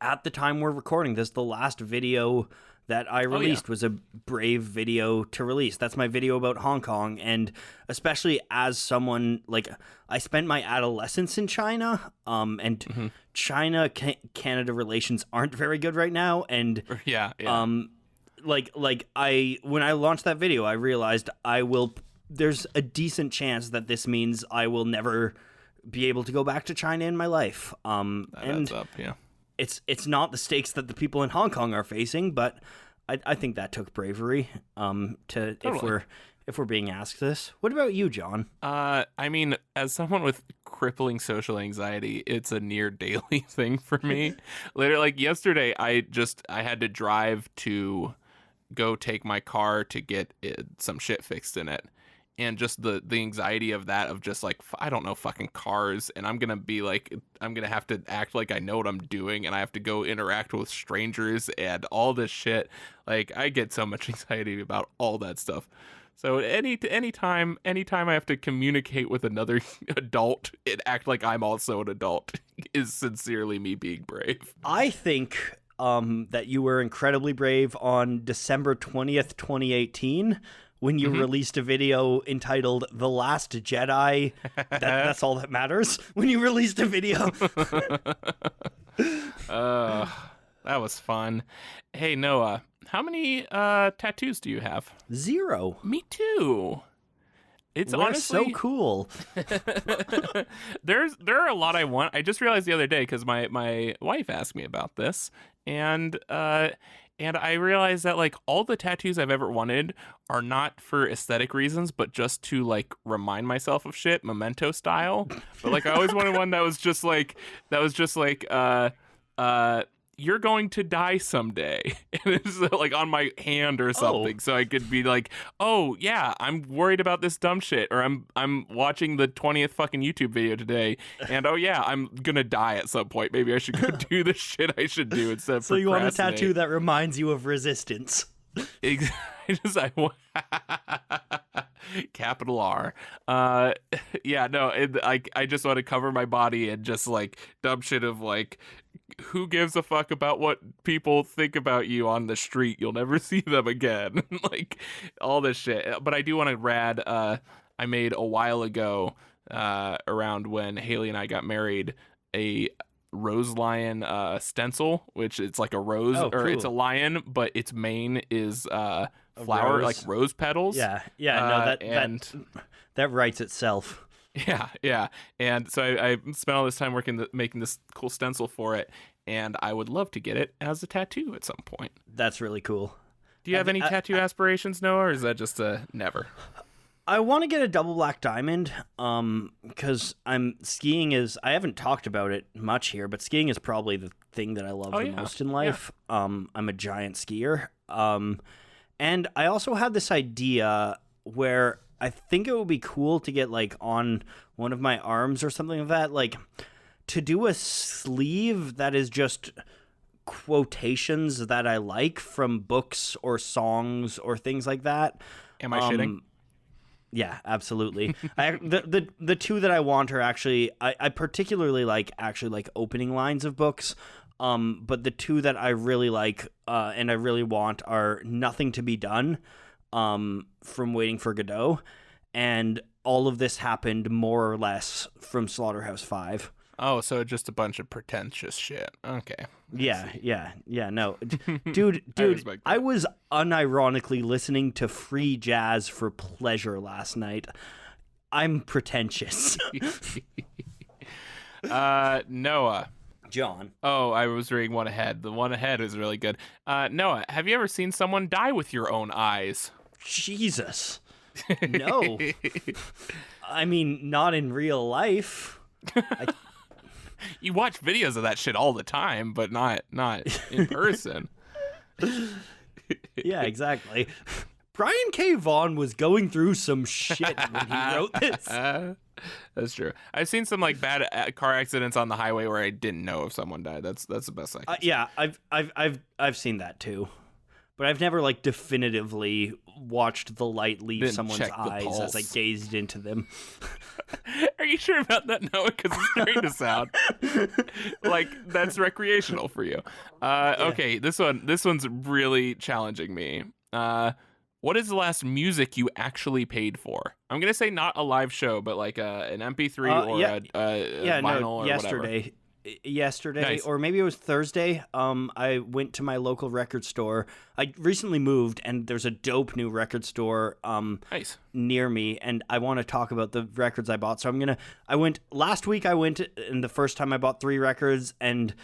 at the time we're recording this, the last video that I released was a brave video to release. That's my video about Hong Kong, and especially as someone, like, I spent my adolescence in China, and China-Canada relations aren't very good right now, and when I launched that video, I realized there's a decent chance that this means I will never be able to go back to China in my life. That adds up, yeah. It's not the stakes that the people in Hong Kong are facing, but I think that took bravery. Totally. If we're being asked this. What about you, John? I mean, as someone with crippling social anxiety, it's a near daily thing for me. Later, like yesterday, I had to drive to go take my car to get some shit fixed in it. And just the anxiety of that, of just like, I don't know fucking cars, and I'm gonna have to act like I know what I'm doing, and I have to go interact with strangers and all this shit. Like, I get so much anxiety about all that stuff. So anytime I have to communicate with another adult and act like I'm also an adult is sincerely me being brave. I think that you were incredibly brave on December 20th, 2018. When you released a video entitled "The Last Jedi," that's all that matters. When you released a video, that was fun. Hey Noah, how many tattoos do you have? 0. Me too. It's We're honestly so cool. there are a lot I want. I just realized the other day because my wife asked me about this, and I realized that, like, all the tattoos I've ever wanted are not for aesthetic reasons, but just to, like, remind myself of shit, memento style. But, like, I always wanted one that was just like, you're going to die someday. And it's like on my hand or something. So I could be like, oh yeah, I'm worried about this dumb shit. Or I'm watching the 20th fucking YouTube video today. And oh yeah, I'm gonna die at some point. Maybe I should go do the shit I should do instead of So you want a tattoo that reminds you of resistance. I want capital R. Yeah, no, I just want to cover my body and just like dumb shit of like, who gives a fuck about what people think about you on the street? You'll never see them again. Like all this shit. But I do want to rad. I made a while ago, around when Haley and I got married, a rose lion stencil, which it's like a rose, or cool. It's a lion, but its mane is flower, like rose petals. Yeah, no, that writes itself. Yeah. And so I spent all this time making this cool stencil for it, and I would love to get it as a tattoo at some point. That's really cool. Do you have any tattoo aspirations, Noah, or is that just a never? I want to get a double black diamond, because skiing is, I haven't talked about it much here, but skiing is probably the thing that I love the most in life. Yeah. I'm a giant skier. And I also had this idea where I think it would be cool to get like on one of my arms or something like that, like to do a sleeve that is just quotations that I like from books or songs or things like that. Am I shitting? Yeah, absolutely. The two that I want are actually, I particularly like opening lines of books. But the two that I really like and I really want are Nothing to Be Done, from Waiting for Godot, and All of This Happened More or Less from Slaughterhouse-Five. Oh, so just a bunch of pretentious shit. Okay. Yeah, no. Dude, I was unironically listening to free jazz for pleasure last night. I'm pretentious. Noah. John. Oh, I was reading one ahead. The one ahead is really good. Noah, have you ever seen someone die with your own eyes? Jesus. No. I mean, not in real life. You watch videos of that shit all the time, but not in person. Yeah, exactly. Brian K. Vaughan was going through some shit when he wrote this. That's true. I've seen some like bad car accidents on the highway where I didn't know if someone died. That's the best I can say. Yeah, I've seen that too, but I've never like definitively watched the light leave Didn't someone's check the eyes as I pulse. gazed into them. Are you sure about that, Noah? Because it's starting to sound like that's recreational for you. Okay, this one's really challenging me. What is the last music you actually paid for? I'm gonna say not a live show, but like an MP3 or a vinyl or yesterday. Yesterday, Nice. or maybe it was Thursday. I went to my local record store. I recently moved, and there's a dope new record store Nice. near me, and I want to talk about the records I bought. So last week, and the first time I bought 3 records, and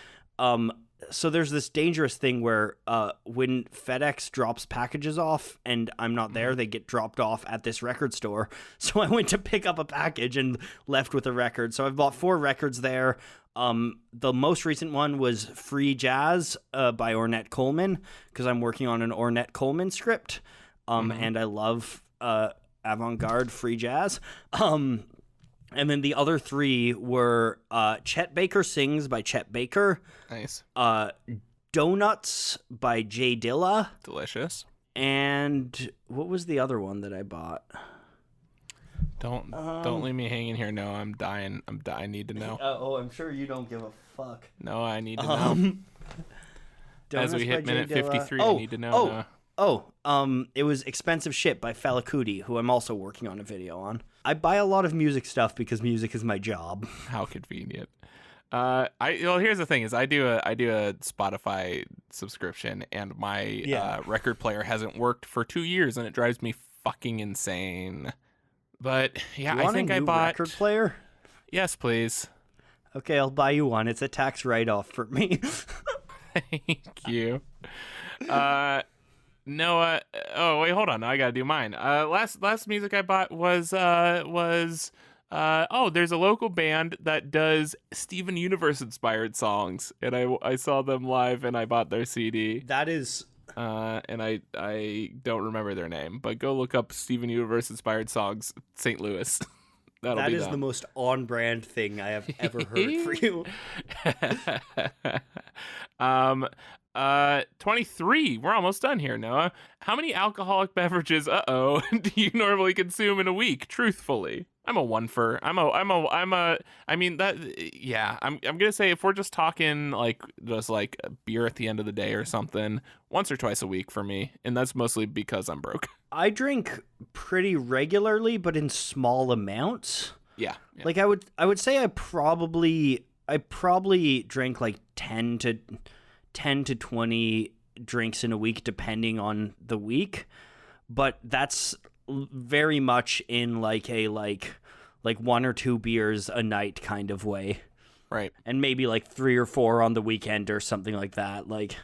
so there's this dangerous thing where when FedEx drops packages off and I'm not there, they get dropped off at this record store. So I went to pick up a package and left with a record. So I've bought 4 records there. The most recent one was Free Jazz by Ornette Coleman, because I'm working on an Ornette Coleman script, and I love avant-garde free jazz. And then the other 3 were Chet Baker Sings by Chet Baker. Nice. Donuts by Jay Dilla. Delicious. And what was the other one that I bought? Don't leave me hanging here. No, I'm dying. I need to know. I'm sure you don't give a fuck. No, I need to know. As we hit minute 53, I need to know. It was Expensive Shit by Fela Kuti, who I'm also working on a video on. I buy a lot of music stuff because music is my job. How convenient. Here's the thing: is I do a Spotify subscription, and my record player hasn't worked for 2 years, and it drives me fucking insane. But yeah, You want I think a new I bought record player. Yes, please. Okay, I'll buy you one. It's a tax write-off for me. Thank you. Noah. Oh wait, hold on. I gotta do mine. Last music I bought was there's a local band that does Steven Universe inspired songs, and I saw them live and I bought their CD. That is. And I don't remember their name, but go look up Steven Universe inspired songs, St. Louis. That is the most on-brand thing I have ever heard for you. 23. We're almost done here, Noah. How many alcoholic beverages, do you normally consume in a week? Truthfully, I'm a one-fer. I'm gonna say if we're just talking like a beer at the end of the day or something, once or twice a week for me, and that's mostly because I'm broke. I drink pretty regularly, but in small amounts. Yeah. Like I would say I probably drink like 10 to 20 drinks in a week, depending on the week. But that's very much in like 1 or 2 beers a night kind of way. Right. And maybe like 3 or 4 on the weekend or something like that. Like,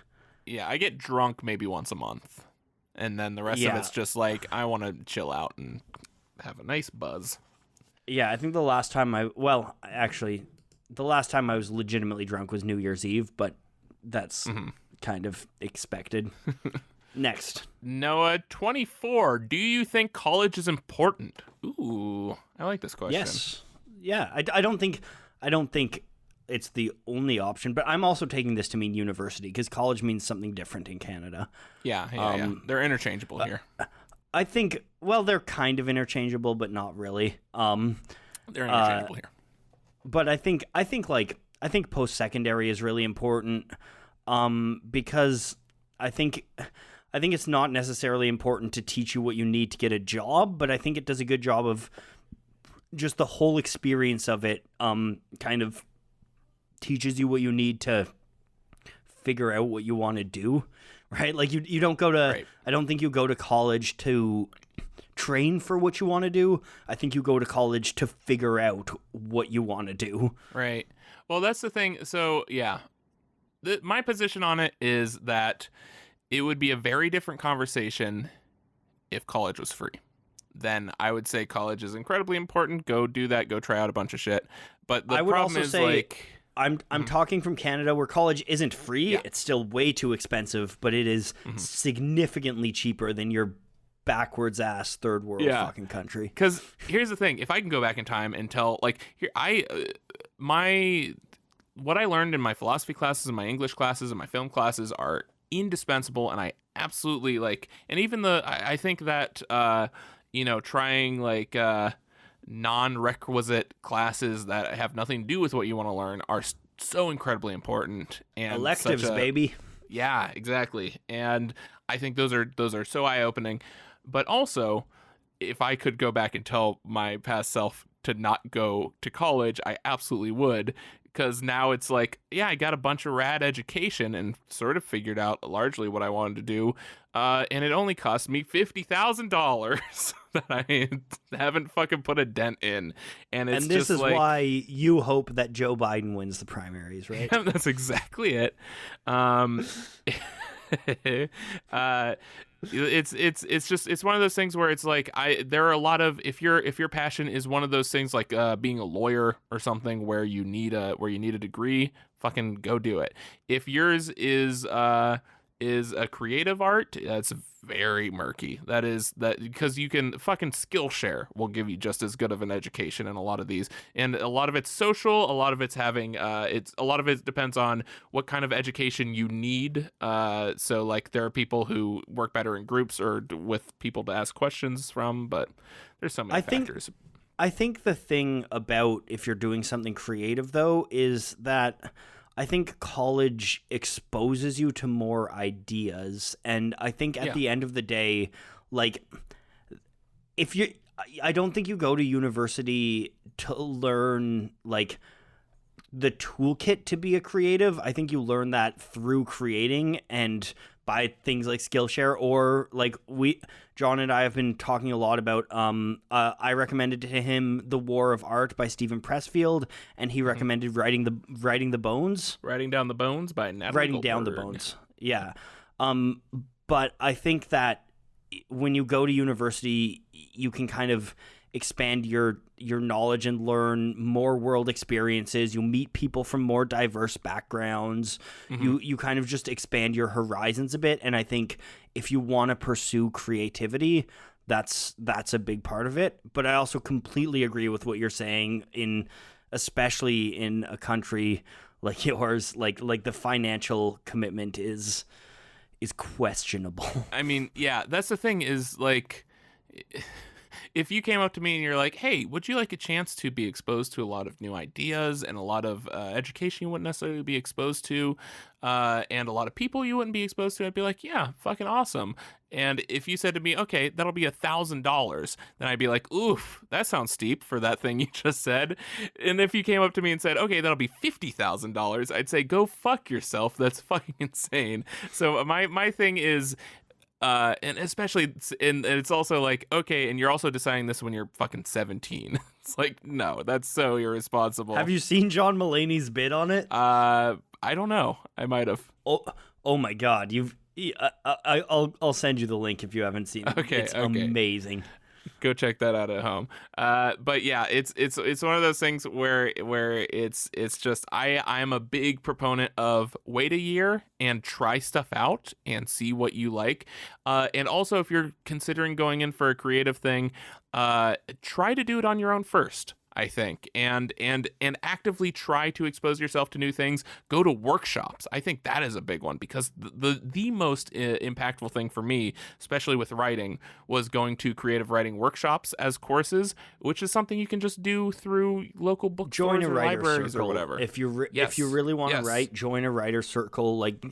yeah, I get drunk maybe once a month. And then the rest of it's just like, I want to chill out and have a nice buzz. Yeah, I think the last time I was legitimately drunk was New Year's Eve, but that's kind of expected. Next. Noah, 24. Do you think college is important? Ooh, I like this question. Yes. Yeah, I don't think it's the only option, but I'm also taking this to mean university because college means something different in Canada. Yeah. They're interchangeable here. I think, well, they're kind of interchangeable, but not really. They're interchangeable here. But I think post-secondary is really important because I think it's not necessarily important to teach you what you need to get a job, but I think it does a good job of just the whole experience of it kind of teaches you what you need to figure out what you want to do, right? Like you don't go to, right. I don't think you go to college to train for what you want to do. I think you go to college to figure out what you want to do. Right. Well, that's the thing. So yeah, my position on it is that it would be a very different conversation if college was free. Then I would say college is incredibly important. Go do that. Go try out a bunch of shit. But the problem is like, I'm talking from Canada where college isn't free. Yeah. It's still way too expensive, but it is significantly cheaper than your backwards ass third world fucking country. Because here's the thing: if I can go back in time and tell, like, here what I learned in my philosophy classes and my English classes and my film classes are indispensable, and I absolutely like. And even I think that trying like non-requisite classes that have nothing to do with what you want to learn are so incredibly important. And electives, baby. Yeah, exactly. And I think those are so eye-opening. But also, if I could go back and tell my past self to not go to college, I absolutely would. Because now it's like, yeah, I got a bunch of rad education and sort of figured out largely what I wanted to do. And it only cost me $50,000 that I haven't fucking put a dent in. And it's this just is like, why you hope that Joe Biden wins the primaries, right? yeah, that's exactly it. It's one of those things where it's like there are a lot of, if your passion is one of those things like being a lawyer or something where you need a degree, fucking go do it. If yours is a creative art, that's very murky. That because you can fucking Skillshare will give you just as good of an education in a lot of these, and a lot of it's social, a lot of it's having a lot of it depends on what kind of education you need. So like there are people who work better in groups or with people to ask questions from, but there's so many factors. I think the thing about if you're doing something creative though is that I think college exposes you to more ideas, and I think at the end of the day, like, I don't think you go to university to learn, like, the toolkit to be a creative. I think you learn that through creating and by things like Skillshare, or like John and I have been talking a lot about, I recommended to him The War of Art by Stephen Pressfield, and he recommended Writing Down the Bones by Natalie Writing Down the Goldberg. Bones. Yeah. But I think that when you go to university, you can kind of expand your knowledge and learn more world experiences. You meet people from more diverse backgrounds. You kind of just expand your horizons a bit. And I think if you want to pursue creativity, that's a big part of it. But I also completely agree with what you're saying, especially in a country like yours, like the financial commitment is questionable. I mean, yeah, that's the thing is like, if you came up to me and you're like, hey, would you like a chance to be exposed to a lot of new ideas and a lot of education you wouldn't necessarily be exposed to, and a lot of people you wouldn't be exposed to, I'd be like, yeah, fucking awesome. And if you said to me, okay, that'll be $1,000, then I'd be like, oof, that sounds steep for that thing you just said. And if you came up to me and said, okay, that'll be $50,000, I'd say, go fuck yourself. That's fucking insane. So my thing is, and especially, and it's also like, okay, and you're also deciding this when you're fucking 17. It's like, no, that's so irresponsible. Have you seen John Mulaney's bit on it? I don't know. I might have. Oh my God, I'll send you the link if you haven't seen it. Okay, it's amazing. Go check that out at home. But yeah, it's one of those things where it's just I'm a big proponent of wait a year and try stuff out and see what you like. And also, if you're considering going in for a creative thing, try to do it on your own first, I think, and actively try to expose yourself to new things. Go to workshops. I think that is a big one, because the most impactful thing for me, especially with writing, was going to creative writing workshops as courses, which is something you can just do through local bookstores or libraries circle, or whatever. If you really want to write, join a writer circle. Like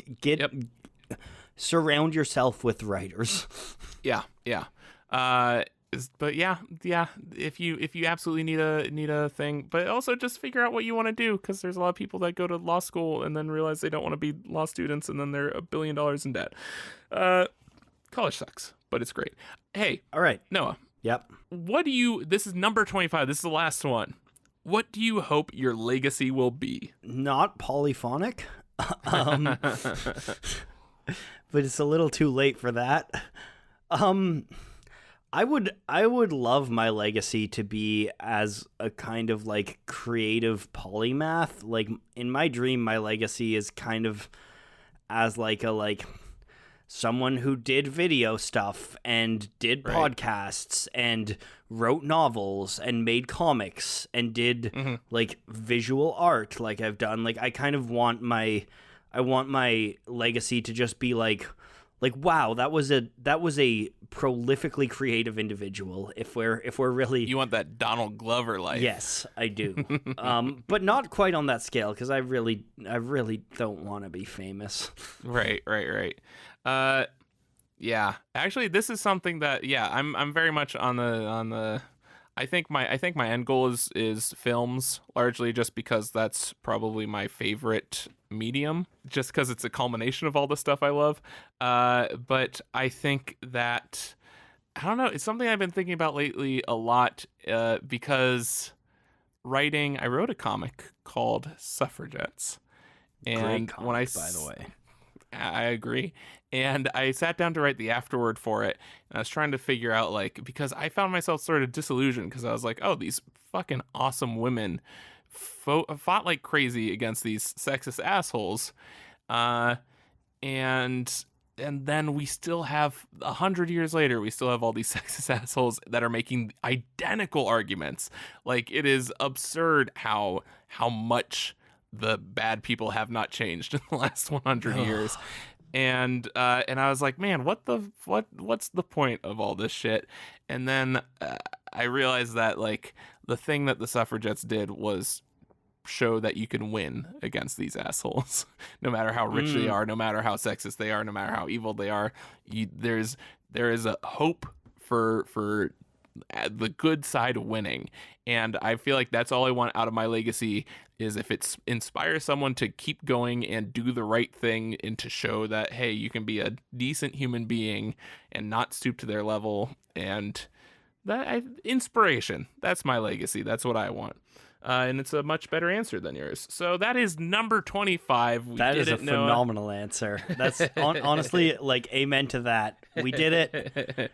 surround yourself with writers. Yeah. But yeah. If you absolutely need a thing, but also just figure out what you want to do, because there's a lot of people that go to law school and then realize they don't want to be law students, and then they're $1 billion in debt. College sucks, but it's great. Hey, all right, Noah. Yep. This is number 25. This is the last one. What do you hope your legacy will be? Not polyphonic, but it's a little too late for that. I would love my legacy to be as a kind of like creative polymath. Like in my dream, my legacy is kind of as like someone who did video stuff and did podcasts and wrote novels and made comics and did like visual art like I've done. Like I kind of want my I want my legacy to just be like wow, that was a prolifically creative individual. If we're really, You want that Donald Glover life. yes, I do. But not quite on that scale, because I really don't want to be famous. Right. Yeah. Actually, this is something that I'm very much on the I think my end goal is films, largely just because that's probably my favorite medium, just because it's a culmination of all the stuff I love. But I think that, I don't know, it's something I've been thinking about lately a lot, because I wrote a comic called Suffragettes. And Great comic, when I by the way. I agree. And I sat down to write the afterword for it. And I was trying to figure out, like, because I found myself sort of disillusioned, because I was like, oh, these fucking awesome women fought like crazy against these sexist assholes. And then we still have 100 years later, we still have all these sexist assholes that are making identical arguments. Like, it is absurd how much the bad people have not changed in the last 100 years. And I was like, man, what's the point of all this shit? And then I realized that, like, the thing that the suffragettes did was show that you can win against these assholes, no matter how rich they are, no matter how sexist they are, no matter how evil they are. There is a hope for the good side winning. And I feel like that's all I want out of my legacy, is if it inspires someone to keep going and do the right thing, and to show that, hey, you can be a decent human being and not stoop to their level. And inspiration, that's my legacy. That's what I want. And it's a much better answer than yours. So that is number 25. That is a phenomenal answer. That's honestly, like, amen to that. We did it.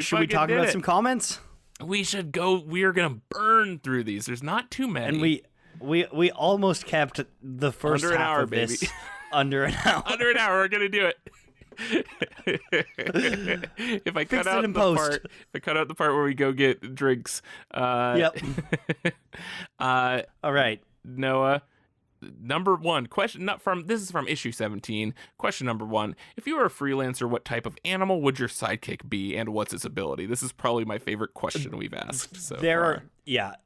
Should we talk about some comments? We should go. We are going to burn through these. There's not too many. And we almost kept the first under an half hour, of baby. this under an hour. Under an hour, we're going to do it. If I cut out the part where we go get drinks. Yep. All right, Noah. Number one question, this is from issue 17. Question number 1: if you were a freelancer, what type of animal would your sidekick be, and what's its ability? This is probably my favorite question we've asked so far.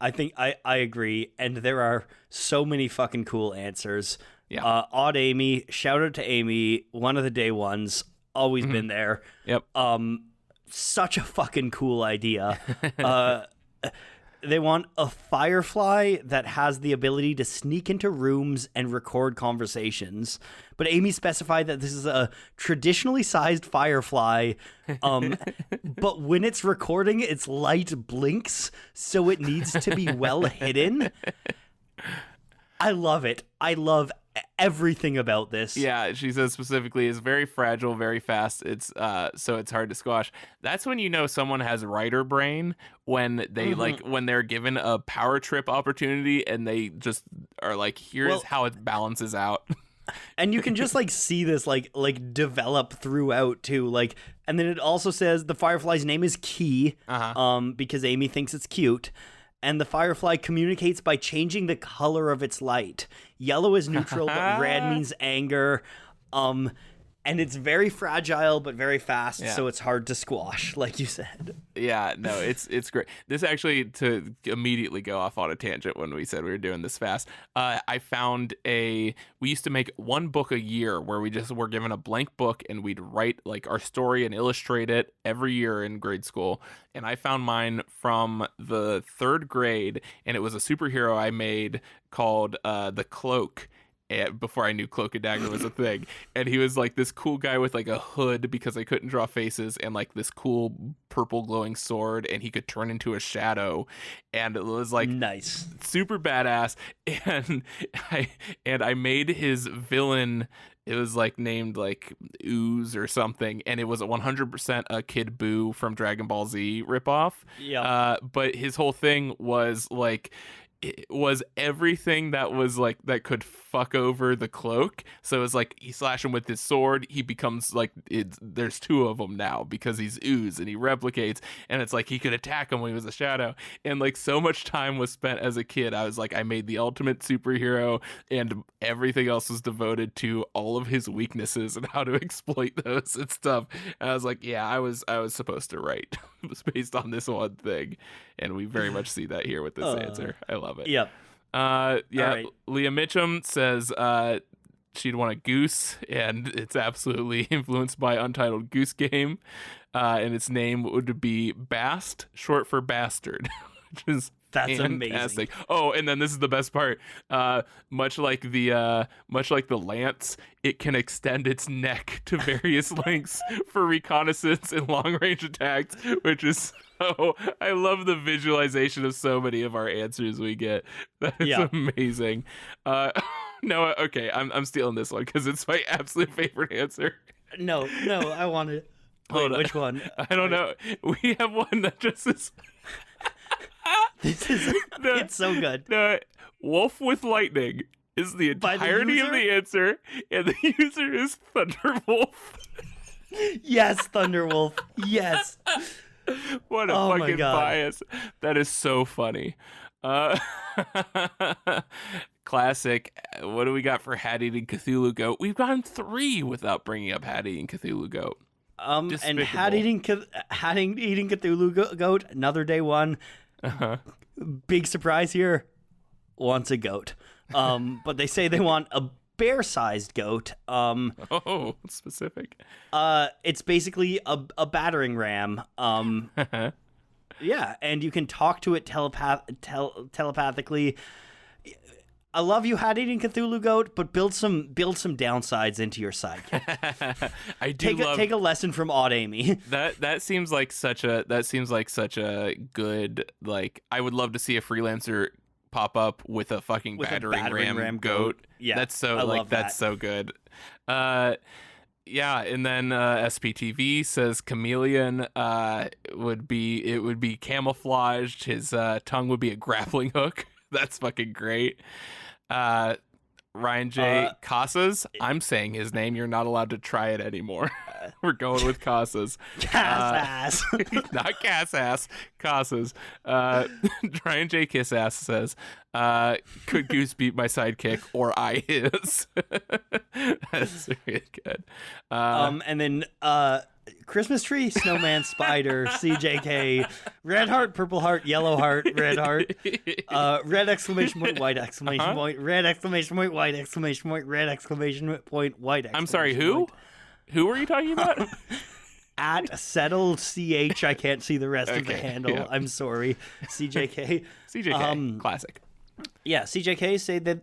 I think I agree, and there are so many fucking cool answers. Yeah. Odd Amy, shout out to Amy, one of the day ones, always been there. Yep. Such a fucking cool idea. They want a firefly that has the ability to sneak into rooms and record conversations. But Amy specified that this is a traditionally sized firefly, but when it's recording, its light blinks, so it needs to be well hidden. I love it. I love everything about this. Yeah, she says specifically, it's very fragile, very fast. It's so it's hard to squash. That's when you know someone has writer brain, when they when they're given a power trip opportunity and they just are like, here's how it balances out. And you can just like see this like develop throughout too. Like, and then it also says the firefly's name is Key, because Amy thinks it's cute. And the firefly communicates by changing the color of its light. Yellow is neutral, but red means anger. And it's very fragile, but very fast, so it's hard to squash, like you said. Yeah, no, it's great. This actually, to immediately go off on a tangent when we said we were doing this fast, I found we used to make one book a year where we just were given a blank book and we'd write like our story and illustrate it every year in grade school. And I found mine from the 3rd grade, and it was a superhero I made called The Cloak. Before I knew Cloak and Dagger was a thing. And he was like this cool guy with like a hood, because I couldn't draw faces, and like this cool purple glowing sword, and he could turn into a shadow, and it was like nice, super badass. And I made his villain, it was like named like Ooze or something, and it was a 100% a Kid Buu from Dragon Ball Z ripoff. Yeah. But his whole thing was like, it was everything that was like that could fuck over the cloak. So it was like he slash him with his sword, he becomes like there's two of them now because he's ooze and he replicates, and it's like he could attack him when he was a shadow. And like so much time was spent as a kid. I was like, I made the ultimate superhero, and everything else was devoted to all of his weaknesses and how to exploit those and stuff. And I was like, yeah, I was supposed to write. It was based on this one thing, and we very much see that here with this answer. I love it. Yep. Yeah. Right. Leah Mitchum says she'd want a goose, and it's absolutely influenced by Untitled Goose Game, and its name would be Bast, short for bastard, which is That's fantastic. amazing. Oh, and then this is the best part. Much like the lance, it can extend its neck to various lengths for reconnaissance and long range attacks, which is so. I love the visualization of so many of our answers we get. That is amazing. No, okay, I'm stealing this one because it's my absolute favorite answer. No, I want it. Wait, which one? I don't know. We have one that just is. This is it's so good. No, Wolf with Lightning is the entirety of the answer, and the user is Thunderwolf. Yes, Thunderwolf. Yes. What a fucking bias. That is so funny. Classic. What do we got for Hat Eating Cthulhu Goat? We've gone 3 without bringing up Hat Eating Cthulhu Goat. And Hat Eating Cthulhu Goat, another day one. Big surprise here. Wants a goat. But they say they want a bear-sized goat. Oh, specific. It's basically a battering ram. Yeah, and you can talk to it telepathically. I love you, Hat Eating Cthulhu Goat, but build some downsides into your sidekick. I do take a lesson from Odd Amy. That seems like such a good, like, I would love to see a freelancer pop up with a fucking battering ram goat. Yeah, that's so that's so good. Yeah, and then SPTV says chameleon would be camouflaged. His tongue would be a grappling hook. That's fucking great. Ryan J. Casas. I'm saying his name. You're not allowed to try it anymore. We're going with Casas. Cass-ass. Not Cass-ass. Casas. Ryan J. Kiss-ass says, could Goose beat my sidekick or I his? That's really good. And then Christmas tree, snowman, spider, CJK, red heart, purple heart, yellow heart, red heart, red exclamation point, white exclamation point, red exclamation point, white exclamation point, red exclamation point, white exclamation point. I'm sorry, who? Who were you talking about? At settle CH, I can't see the rest of the handle. Yeah. I'm sorry. CJK. CJK, classic. Yeah, CJK say that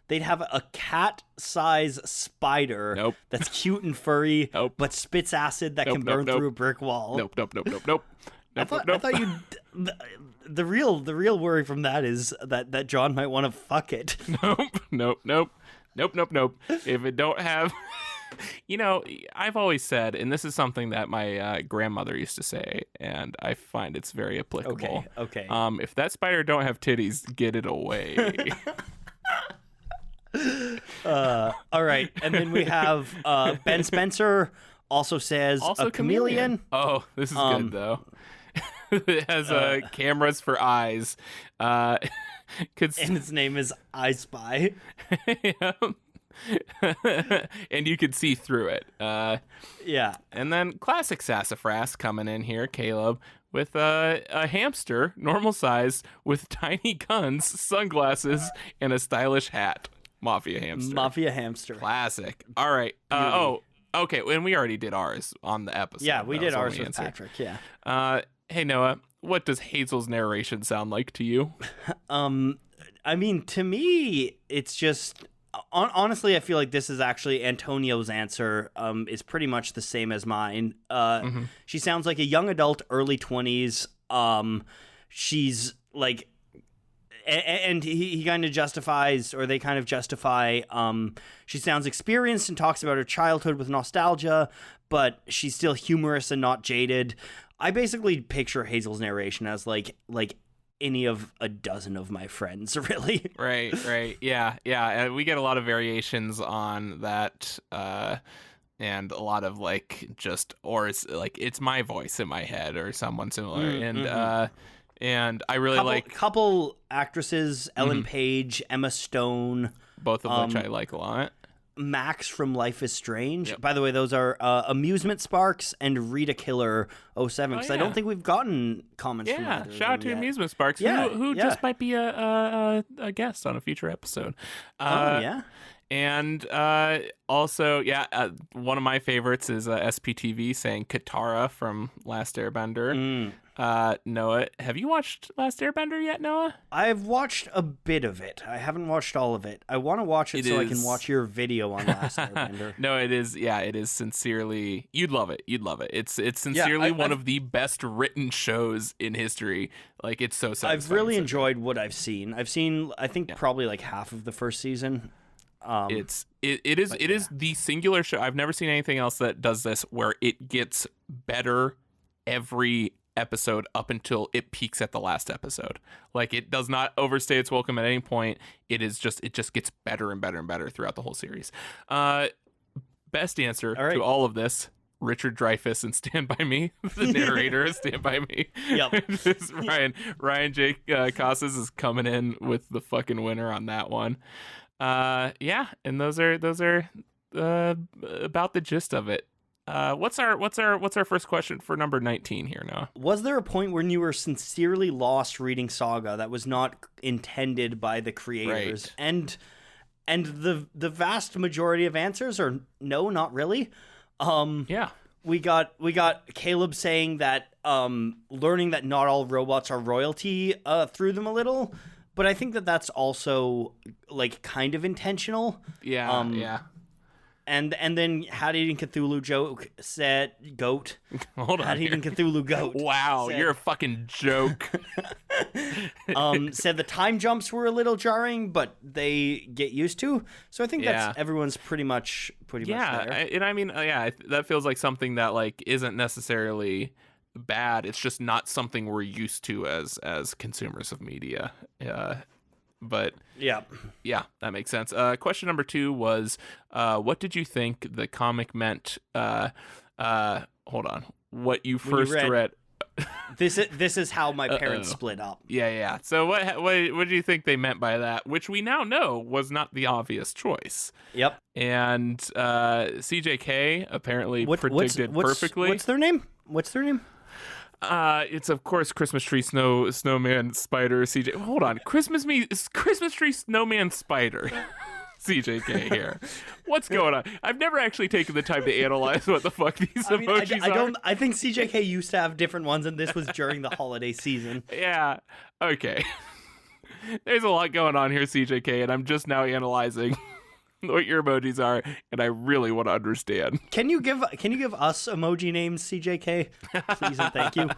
they'd have a cat-size spider that's cute and furry, but spits acid that can burn through a brick wall. Nope. I thought you. The real worry from that is that John might want to fuck it. Nope. If it don't have, I've always said, and this is something that my grandmother used to say, and I find it's very applicable. Okay. If that spider don't have titties, get it away. All right, and then we have Ben Spencer also says a chameleon. Oh, this is good though. It has cameras for eyes. And its name is I Spy. And you could see through it. Yeah. And then classic sassafras coming in here, Caleb, with a hamster, normal size, with tiny guns, sunglasses, and a stylish hat. Mafia hamster. Classic. All right. Okay. And we already did ours on the episode. Yeah, we did ours with Patrick. Yeah. Hey, Noah, what does Hazel's narration sound like to you? I mean, to me, it's just... Honestly, I feel like this is actually Antonio's answer is pretty much the same as mine. She sounds like a young adult, early 20s. She's like... And he kind of justifies, or they kind of justify, she sounds experienced and talks about her childhood with nostalgia, but she's still humorous and not jaded. I basically picture Hazel's narration as like any of a dozen of my friends, really. Right. Yeah. And we get a lot of variations on that, and a lot of like or it's like it's my voice in my head or someone similar, and I really couple actresses, Ellen Page, Emma Stone, both of which I like a lot. Max from Life is Strange. Yep. By the way, those are Amusement Sparks and Rita Killer 07, because I don't think we've gotten comments from either shout out to yet. Amusement Sparks, who just might be a guest on a future episode. And also, one of my favorites is SPTV saying Katara from Last Airbender. Noah, have you watched Last Airbender yet, Noah? I've watched a bit of it. I haven't watched all of it. I want to watch it so I can watch your video on Last Airbender. No, it is sincerely, you'd love it. It's sincerely one of the best written shows in history. Like, it's so satisfying. I've really enjoyed what I've seen. I think probably like half of the first season. It is the singular show. I've never seen anything else that does this, where it gets better every episode up until it peaks at the last episode. Like, it does not overstay its welcome at any point. It just gets better and better and better throughout the whole series. Best answer to all of this: Richard Dreyfuss and Stand By Me, the narrator of Stand By Me. Yep. Ryan J. Casas is coming in with the fucking winner on that one. And those are about the gist of it. What's our first question for number 19 here, Noah? Was there a point when you were sincerely lost reading Saga that was not intended by the creators? Right. And the vast majority of answers are no, not really. We got Caleb saying that learning that not all robots are royalty threw them a little, but I think that that's also like kind of intentional. Yeah. And then Had Eating Cthulhu joke said goat. Hold on. Had Eating Cthulhu goat. Wow, you're a fucking joke. Said the time jumps were a little jarring, but they get used to. So I think that's everyone's pretty much there. And I mean, that feels like something that like isn't necessarily bad. It's just not something we're used to as consumers of media. But yeah, that makes sense. Question number 2 was, what did you think the comic meant? Hold on. What you first read. This is how my parents split up. Yeah. So what do you think they meant by that? Which we now know was not the obvious choice. Yep. And CJK apparently predicted perfectly. What's their name? It's of course Christmas Tree Snowman Spider CJ. Hold on, Christmas Tree Snowman Spider. CJK here. What's going on? I've never actually taken the time to analyze what the fuck these emojis are. I think CJK used to have different ones, and this was during the holiday season. Yeah. Okay. There's a lot going on here, CJK, and I'm just now analyzing what your emojis are, and I really want to understand. Can you give us emoji names, CJK? Please and thank you.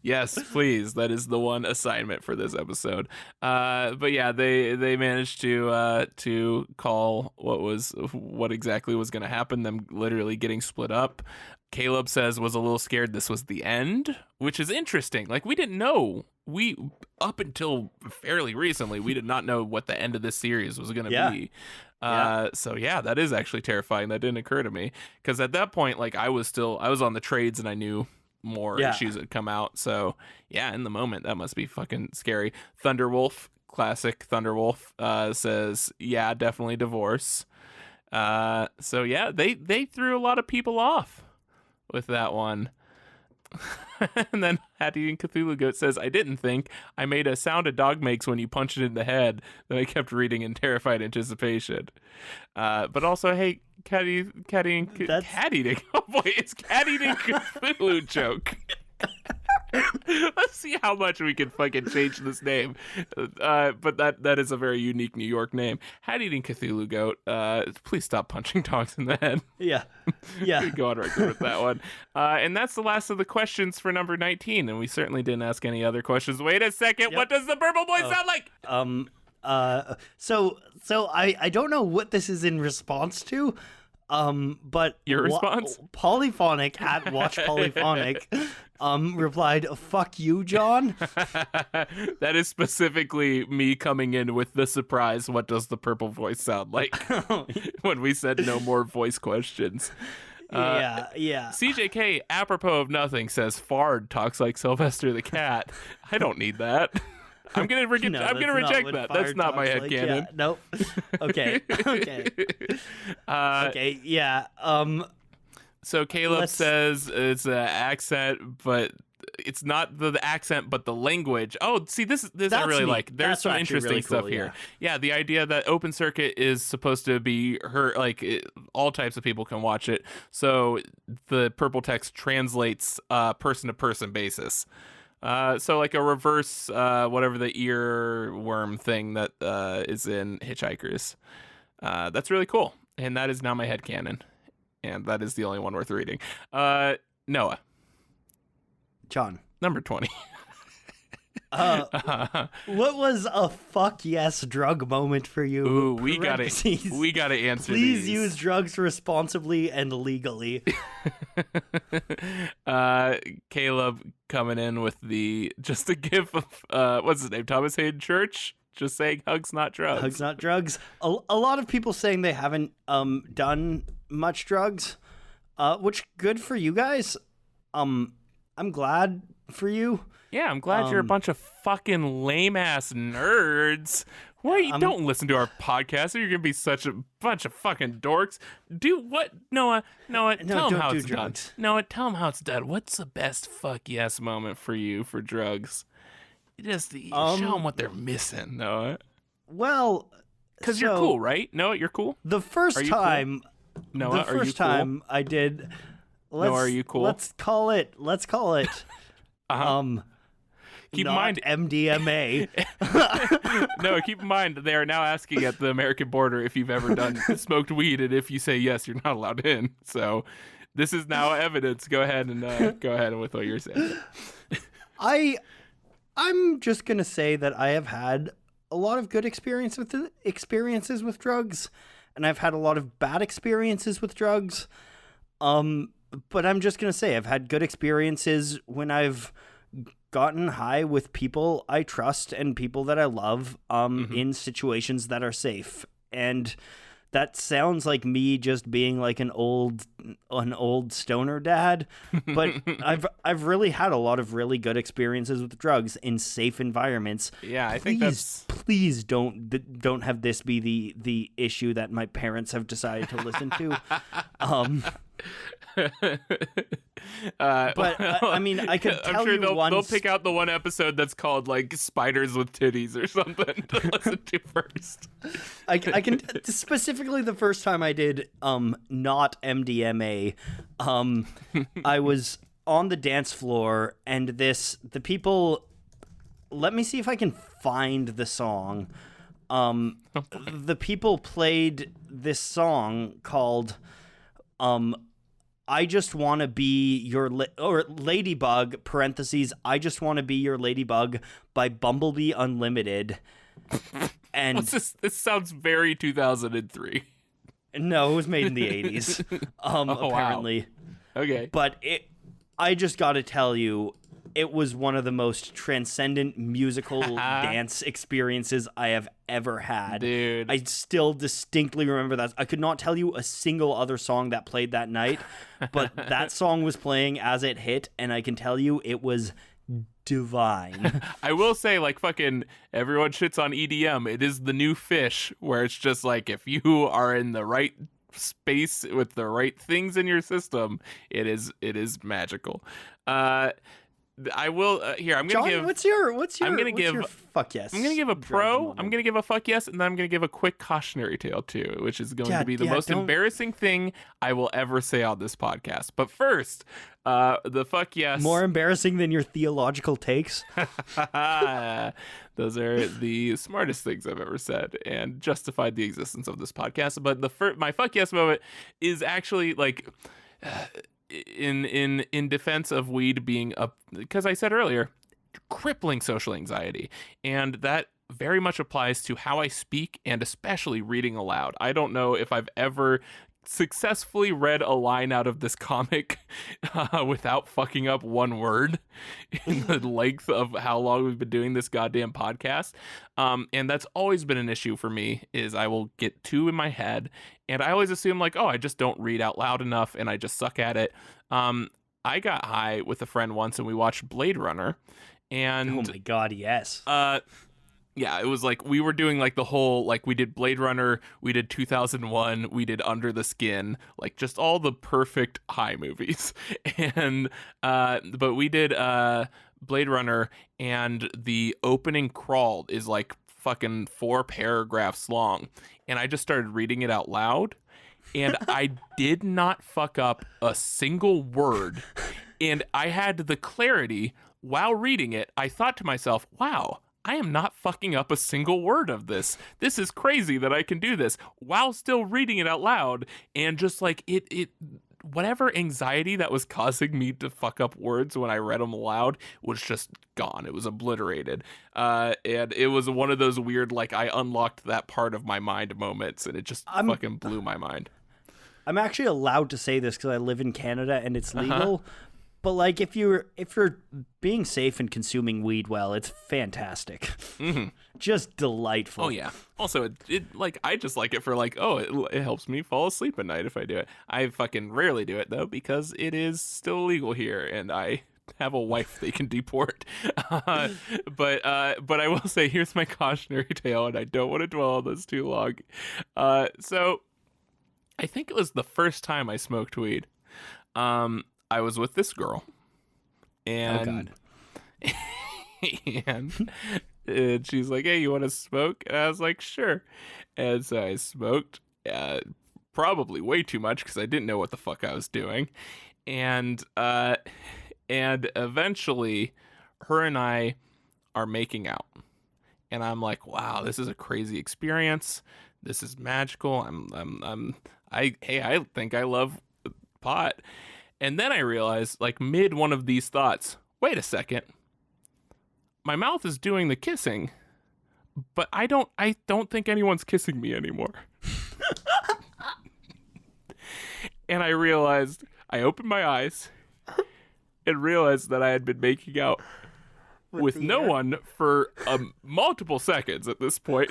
Yes, please. That is the one assignment for this episode. But yeah, they managed to call what exactly was going to happen. Them literally getting split up. Caleb says was a little scared this was the end, which is interesting. Like, we didn't know. Up until fairly recently, we did not know what the end of this series was going to be. So yeah, that is actually terrifying. That didn't occur to me, because at that point, like, I was on the trades and I knew more issues had come out. So yeah, in the moment, that must be fucking scary. Thunderwolf, classic Thunderwolf, says, yeah, definitely divorce. So yeah, they threw a lot of people off with that one. And then Hattie and Cthulhu Goat says, I didn't think. I made a sound a dog makes when you punch it in the head. Then I kept reading in terrified anticipation. But also, hey, cat eating. Oh boy, it's cat eating Cthulhu joke. Let's see how much we can fucking change this name. But that is a very unique New York name. Hat Eating Cthulhu Goat. Please stop punching dogs in the head. Yeah. Go on record with that one. And that's the last of the questions for number 19. And we certainly didn't ask any other questions. Wait a second. What does the Burble Boy sound like? So I don't know what this is in response to. But Your response? Polyphonic at Watch Polyphonic replied, "Fuck you, John." That is specifically me coming in with the surprise, what does the purple voice sound like? When we said no more voice questions. Yeah. CJK, apropos of nothing, says Fard talks like Sylvester the Cat. I don't need that. I'm gonna reject that. That's not my headcanon. Yeah, nope. Okay. Okay. Yeah. So Caleb says it's an accent, but it's not the accent, but the language. Oh, see, this I really like. There's some interesting really cool, stuff here. Yeah, the idea that Open Circuit is supposed to be all types of people can watch it. So the purple text translates person to person basis. So like a reverse, whatever the earworm thing that is in Hitchhikers. That's really cool. And that is now my headcanon. And that is the only one worth reading. Noah. John. Number 20. What was a fuck yes drug moment for you? Ooh, we gotta answer Please these. use drugs responsibly and legally. Caleb coming in with just a gif of what's his name, Thomas Hayden Church, just saying hugs not drugs. Hugs not drugs. A lot of people saying they haven't done much drugs, which good for you guys. I'm glad for you. Yeah, I'm glad you're a bunch of fucking lame-ass nerds. Why you don't listen to our podcast, or you're going to be such a bunch of fucking dorks. Do what? Noah, tell them how it's done. Noah, tell them how it's done. What's the best fuck yes moment for you for drugs? Just show them what they're missing, Noah. Well, because you're cool, right? Noah, you're cool? The first time... Cool? Noah, the first time I did... Noah, are you cool? Let's call it... Keep in mind MDMA. No, keep in mind they are now asking at the American border if you've ever smoked weed, and if you say yes, you're not allowed in. So this is now evidence. Go ahead with what you're saying. I'm just gonna say that I have had a lot of good experiences with drugs, and I've had a lot of bad experiences with drugs. But I'm just gonna say I've had good experiences when I've gotten high with people I trust and people that I love in situations that are safe. And that sounds like me just being like an old stoner dad, but I've really had a lot of really good experiences with drugs in safe environments. Yeah, I think please don't have this be the issue that my parents have decided to listen to. But I mean, I could tell I'm sure you they'll pick out the one episode that's called like spiders with titties or something to listen to first. I can specifically the first time I did not MDMA. I was on the dance floor and the people. Let me see if I can find the song. The people played this song called I Just Want to Be Your or Ladybug, parentheses, I Just Want to Be Your Ladybug by Bumblebee Unlimited. And this sounds very 2003. No, it was made in the 80s. Apparently. Wow. Okay. But I just got to tell you, it was one of the most transcendent musical dance experiences I have ever had. Dude. I still distinctly remember that. I could not tell you a single other song that played that night, but that song was playing as it hit, and I can tell you it was divine. I will say, like, fucking everyone shits on EDM. It is the new fish, where it's just like, if you are in the right space with the right things in your system, it is magical. I will here. I'm gonna John, give. What's your fuck yes? I'm gonna give a pro. I'm gonna give a fuck yes, and then I'm gonna give a quick cautionary tale too, which is going to be the most embarrassing thing I will ever say on this podcast. But first, the fuck yes. More embarrassing than your theological takes. Those are the smartest things I've ever said, and justified the existence of this podcast. But my fuck yes moment is actually like. In defense of weed being because I said earlier, crippling social anxiety, and that very much applies to how I speak and especially reading aloud. I don't know if I've ever successfully read a line out of this comic without fucking up one word in the length of how long we've been doing this goddamn podcast. And that's always been an issue for me, is I will get two in my head and I always assume like, oh, I just don't read out loud enough and I just suck at it. I got high with a friend once and we watched Blade Runner, and oh my god, yes. Yeah, it was like we were doing like the whole, like we did Blade Runner, we did 2001, we did Under the Skin, like just all the perfect high movies. And but we did Blade Runner, and the opening crawl is like fucking 4 paragraphs long, and I just started reading it out loud, and I did not fuck up a single word. And I had the clarity while reading it. I thought to myself, wow, I am not fucking up a single word of this. This is crazy that I can do this while still reading it out loud. And just like it whatever anxiety that was causing me to fuck up words when I read them aloud was just gone. It was obliterated. And it was one of those weird, like, I unlocked that part of my mind moments, and it just fucking blew my mind. I'm actually allowed to say this because I live in Canada and it's legal. But like, if you're being safe and consuming weed well, it's fantastic. Mm-hmm. Just delightful. Oh yeah. Also, it like, I just like it for like, oh, it helps me fall asleep at night if I do it. I fucking rarely do it though, because it is still illegal here, and I have a wife they can deport. But I will say, here's my cautionary tale, and I don't want to dwell on this too long. So I think it was the first time I smoked weed. I was with this girl, and, and she's like, hey, you want to smoke? And I was like, sure. And so I smoked, probably way too much because I didn't know what the fuck I was doing. And eventually her and I are making out, and I'm like, wow, this is a crazy experience. This is magical. I think I love pot. And then I realized, like, mid one of these thoughts, wait a second, my mouth is doing the kissing, but I don't think anyone's kissing me anymore. And I realized, I opened my eyes and realized that I had been making out with no one for multiple seconds at this point.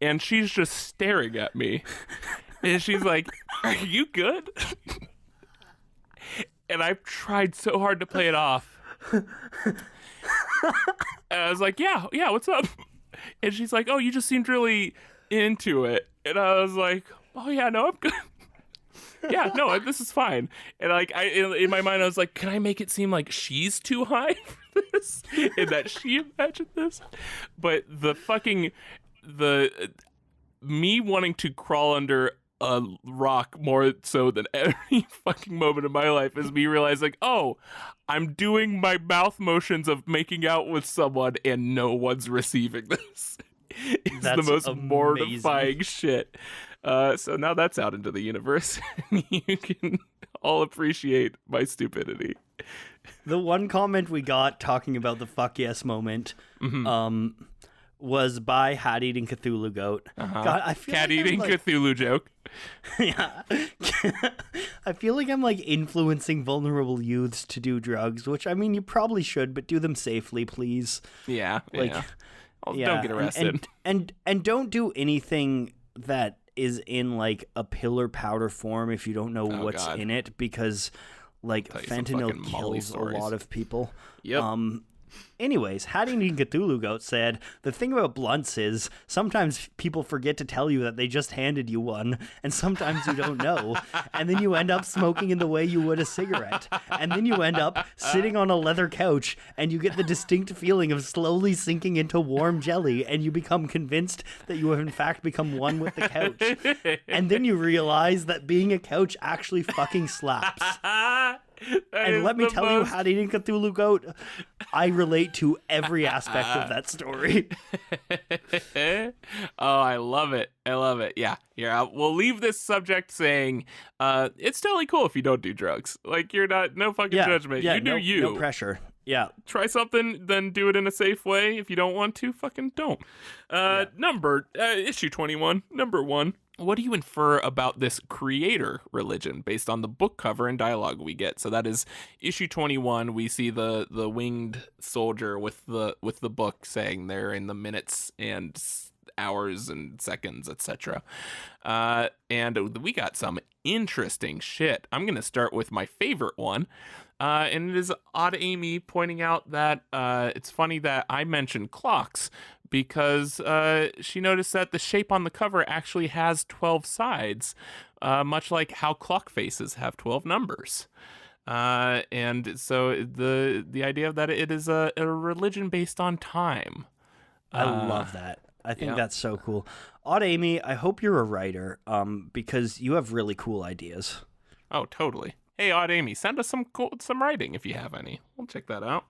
And she's just staring at me. And she's like, are you good? And I've tried so hard to play it off. And I was like, yeah, what's up? And she's like, oh, you just seemed really into it. And I was like, oh yeah, no, I'm good. Yeah, no, this is fine. And like, in my mind, I was like, can I make it seem like she's too high for this? And that she imagined this? But me wanting to crawl under a rock more so than every fucking moment of my life is me realizing, like, oh, I'm doing my mouth motions of making out with someone and no one's receiving this. It's the most mortifying shit. So now that's out into the universe. You can all appreciate my stupidity. The one comment we got talking about the fuck yes moment, was by Hat Eating Cthulhu Goat. God, I feel Cat like eating like, Cthulhu joke. Yeah. I feel like I'm like influencing vulnerable youths to do drugs, which I mean you probably should, but do them safely, please. Yeah. Like, yeah. Don't get arrested. And don't do anything that is in like a pill or powder form if you don't know what's in it, because like fentanyl kills a lot of people. Yep. Anyways, Hat Eating Cthulhu Goat said, the thing about blunts is sometimes people forget to tell you that they just handed you one, and sometimes you don't know, and then you end up smoking in the way you would a cigarette, and then you end up sitting on a leather couch, and you get the distinct feeling of slowly sinking into warm jelly, and you become convinced that you have in fact become one with the couch, and then you realize that being a couch actually fucking slaps. And let me tell you, Hat Eating Cthulhu Goat, I relate to every aspect of that story. Oh, I love it. Yeah. We'll leave this subject saying, it's totally cool if you don't do drugs. Like, you're not, no fucking judgment. You do you. No pressure. Yeah. Try something, then do it in a safe way. If you don't want to, fucking don't. Issue 21, number 1. what do you infer about this creator religion based on the book cover and dialogue we get? So that is issue 21. We see the winged soldier with the book saying there in the minutes and hours and seconds, etc. And we got some interesting shit. I'm going to start with my favorite one. And it is Odd Amy pointing out that it's funny that I mentioned clocks because she noticed that the shape on the cover actually has 12 sides, much like how clock faces have 12 numbers. And so the idea that it is a religion based on time. I love that. I think that's so cool. Odd Amy, I hope you're a writer, because you have really cool ideas. Oh, totally. Hey, Odd Amy, send us some writing if you have any. We'll check that out.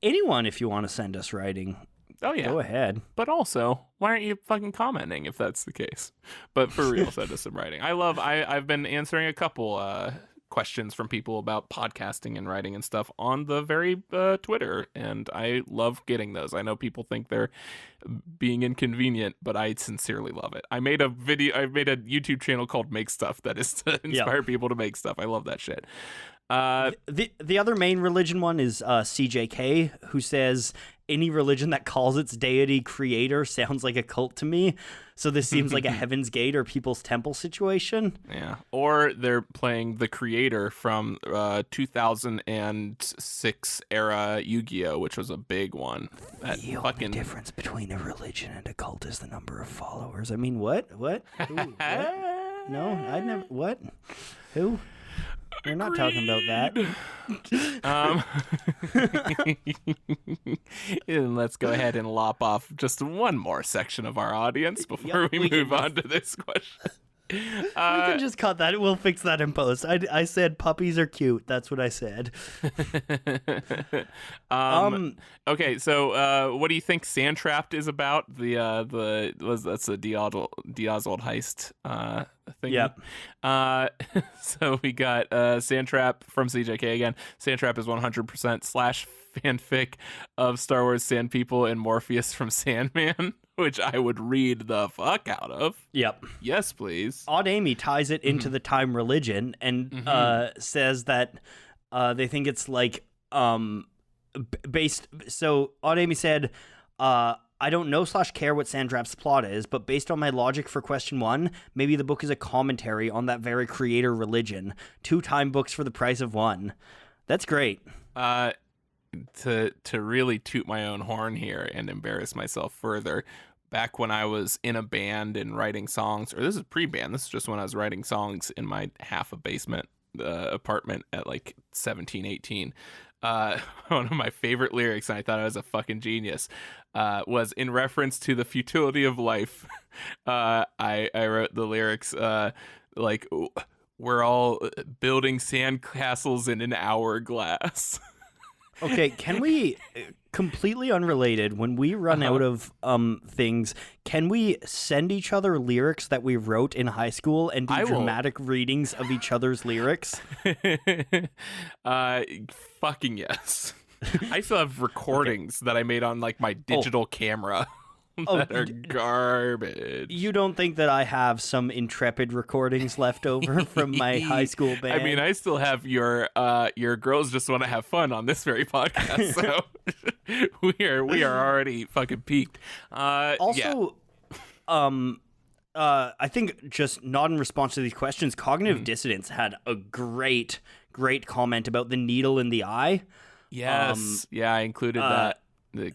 Anyone, if you want to send us writing. Oh, yeah. Go ahead. But also, why aren't you fucking commenting if that's the case? But for real, send us some writing. I've been answering a couple questions from people about podcasting and writing and stuff on the very Twitter, and I love getting those. I know people think they're being inconvenient, but I sincerely love it. I made a YouTube channel called Make Stuff that is to inspire people to make stuff. I love that shit. The other main religion one is CJK, who says any religion that calls its deity creator sounds like a cult to me. So this seems like a Heaven's Gate or People's Temple situation. Yeah, or they're playing the creator from 2006 era Yu-Gi-Oh, which was a big one. The only difference between a religion and a cult is the number of followers. I mean, what? Who? What? No, I never. What? Who? We're not talking about that. And let's go ahead and lop off just one more section of our audience before we move on to this question. We can just cut that. We'll fix that in post. I said puppies are cute. That's what I said. Okay, so what do you think Sandtrapped is about? That's the Diaz-old heist thing. Yep. So we got Sandtrap from CJK again. Sandtrap is 100% / fanfic of Star Wars Sand People and Morpheus from Sandman, which I would read the fuck out of. Yep. Yes, please. Odd Amy ties it into the time religion and says that they think it's like based. So Odd Amy said, I don't know / care what Sandtrap's plot is, but based on my logic for question 1, maybe the book is a commentary on that very creator religion. 2 time books for the price of 1. That's great. To really toot my own horn here and embarrass myself further, back when I was in a band and writing songs, or this is pre-band, this is just when I was writing songs in my half a basement apartment at like 17, 18. One of my favorite lyrics, and I thought I was a fucking genius, was in reference to the futility of life. I wrote the lyrics like, we're all building sandcastles in an hourglass. Okay, can we, completely unrelated, when we run out of things, can we send each other lyrics that we wrote in high school and do dramatic readings of each other's lyrics? Fucking yes. I still have recordings that I made on like my digital camera. That are garbage. You don't think that I have some intrepid recordings left over from my high school band? I mean, I still have your girls just want to have fun on this very podcast, so we are already fucking peaked. Also, I think just not in response to these questions, Cognitive Dissonance had a great comment about the needle in the eye. Yes, I included that.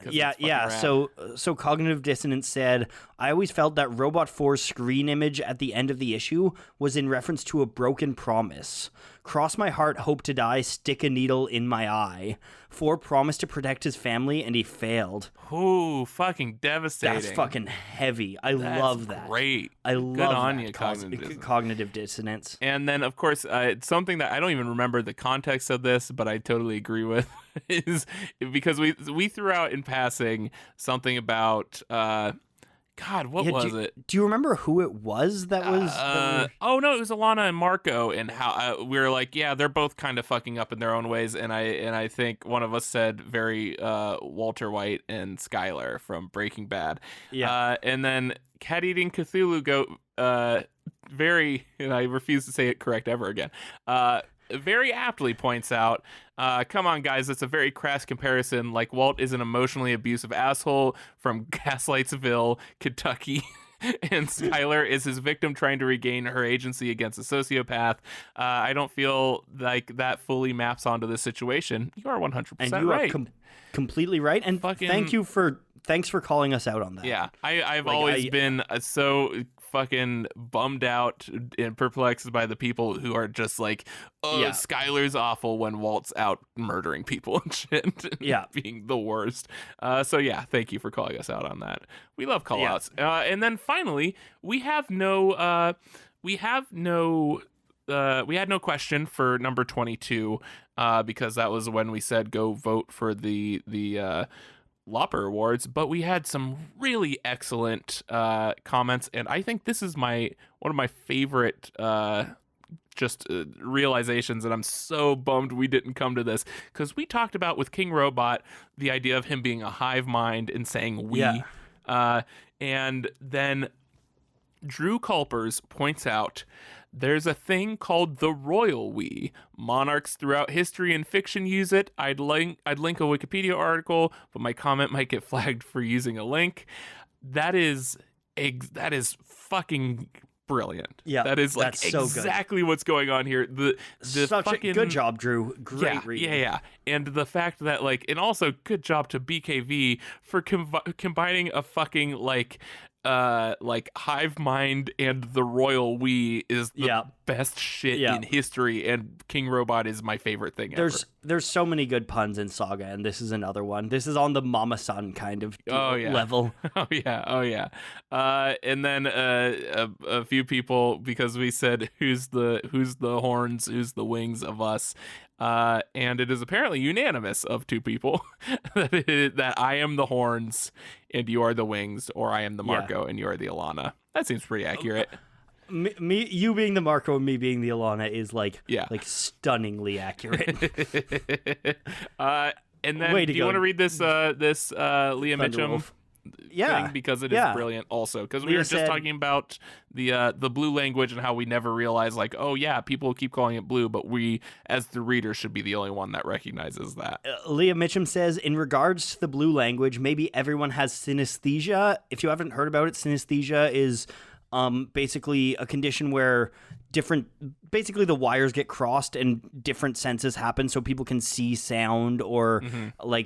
Yeah. So Cognitive Dissonance said, I always felt that Robot 4's screen image at the end of the issue was in reference to a broken promise. Cross my heart, hope to die, stick a needle in my eye. 4 promised to protect his family, and he failed. Ooh, fucking devastating. That's fucking heavy. I love that. Great. I love Good on that. you, Cognitive Dissonance. And then, of course, it's something that I don't even remember the context of this, but I totally agree with, is because we threw out in passing something about God, what was it? Do you remember who it was that was? Oh no, it was Alana and Marco, and how we were like, yeah, they're both kind of fucking up in their own ways, and I think one of us said very Walter White and Skylar from Breaking Bad. Yeah. And then Cat Eating Cthulhu very, and I refuse to say it correct ever again. Very aptly points out, come on, guys, that's a very crass comparison. Like, Walt is an emotionally abusive asshole from Gaslightsville, Kentucky, and Skylar is his victim trying to regain her agency against a sociopath. I don't feel like that fully maps onto this situation. You are 100% and you right. Are completely right. And thanks for calling us out on that. Yeah, I've always been so fucking bummed out and perplexed by the people who are just like, Skylar's awful when Walt's out murdering people and shit. And being the worst. So yeah, thank you for calling us out on that. We love call outs. And then finally, we had no question for number 22, because that was when we said go vote for the Lopper Awards, but we had some really excellent comments, and I think this is one of my favorite realizations, and I'm so bummed we didn't come to this, because we talked about with King Robot the idea of him being a hive mind and saying we, and then Drew Culpers points out there's a thing called the royal we. Monarchs throughout history and fiction use it. I'd link a Wikipedia article, but my comment might get flagged for using a link. That is fucking brilliant. Yeah, that is like exactly what's going on here. Good job, Drew. Great reading. Yeah. And the fact that and also good job to BKV for combining a fucking hive mind and the royal we is the best shit in history, and King Robot is my favorite thing ever. There's so many good puns in Saga, and this is another one. This is on the Mama Son kind of level. Oh yeah. And then a few people, because we said who's the horns, who's the wings of us. And it is apparently unanimous of two people that I am the horns and you are the wings, or I am the Marco and you are the Alana. That seems pretty accurate. You being the Marco and me being the Alana is like stunningly accurate. And then do you want to read this Leah Mitchum thing, because it is brilliant also, because we were just talking about the blue language and how we never realize people keep calling it blue, but we as the reader should be the only one that recognizes that. Leah Mitchum says, in regards to the blue language, maybe everyone has synesthesia. If you haven't heard about it, synesthesia is basically a condition where basically the wires get crossed and different senses happen, so people can see sound or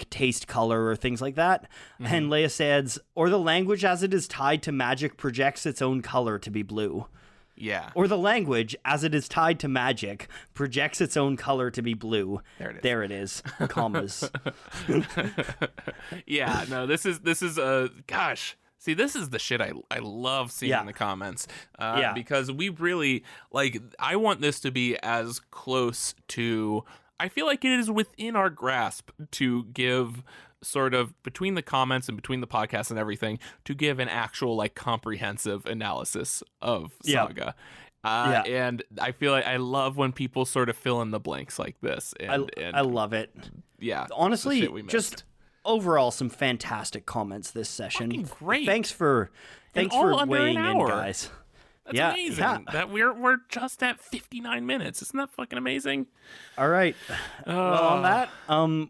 taste color or things like that. And Leia says, or the language as it is tied to magic projects its own color to be blue. Yeah. Or the language as it is tied to magic projects its own color to be blue. There it is. Commas. Yeah, no, this is gosh. See, this is the shit I love seeing in the comments, because we really, I want this to be as close to, I feel like it is within our grasp to give sort of, between the comments and between the podcast and everything, to give an actual, comprehensive analysis of Saga. And I feel like I love when people sort of fill in the blanks like this. And I love it. Yeah. Honestly, just overall, some fantastic comments this session. Fucking great. Thanks for weighing in, guys. That's amazing. Yeah. That we're just at 59 minutes. Isn't that fucking amazing? All right. Well, on that,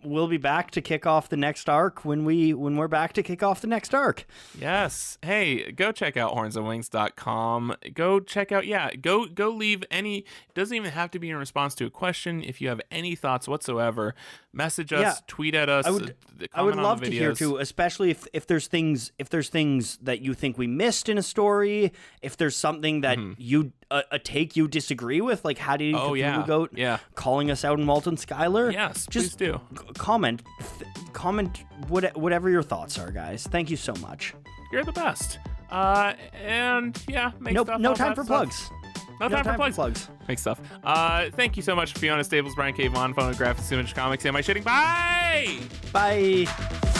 we'll be back to kick off the next arc when we're back to kick off the next arc. Yes. Hey, go check out hornsandwings.com. Go check out, go leave any, it doesn't even have to be in response to a question. If you have any thoughts whatsoever, message us, tweet at us. I would love to hear too, especially if there's things that you think we missed in a story, if there's something that you a take you disagree with, like how do you Goat calling us out in Walt and Skylar. Yes, just please do. Comment whatever your thoughts are, guys. Thank you so much. You're the best. And make stuff. No time for plugs. No time for plugs. Make stuff. Thank you so much, Fiona Staples, Brian K. Vaughan, Phonograph, Sumage Comics. Am I shitting? Bye! Bye!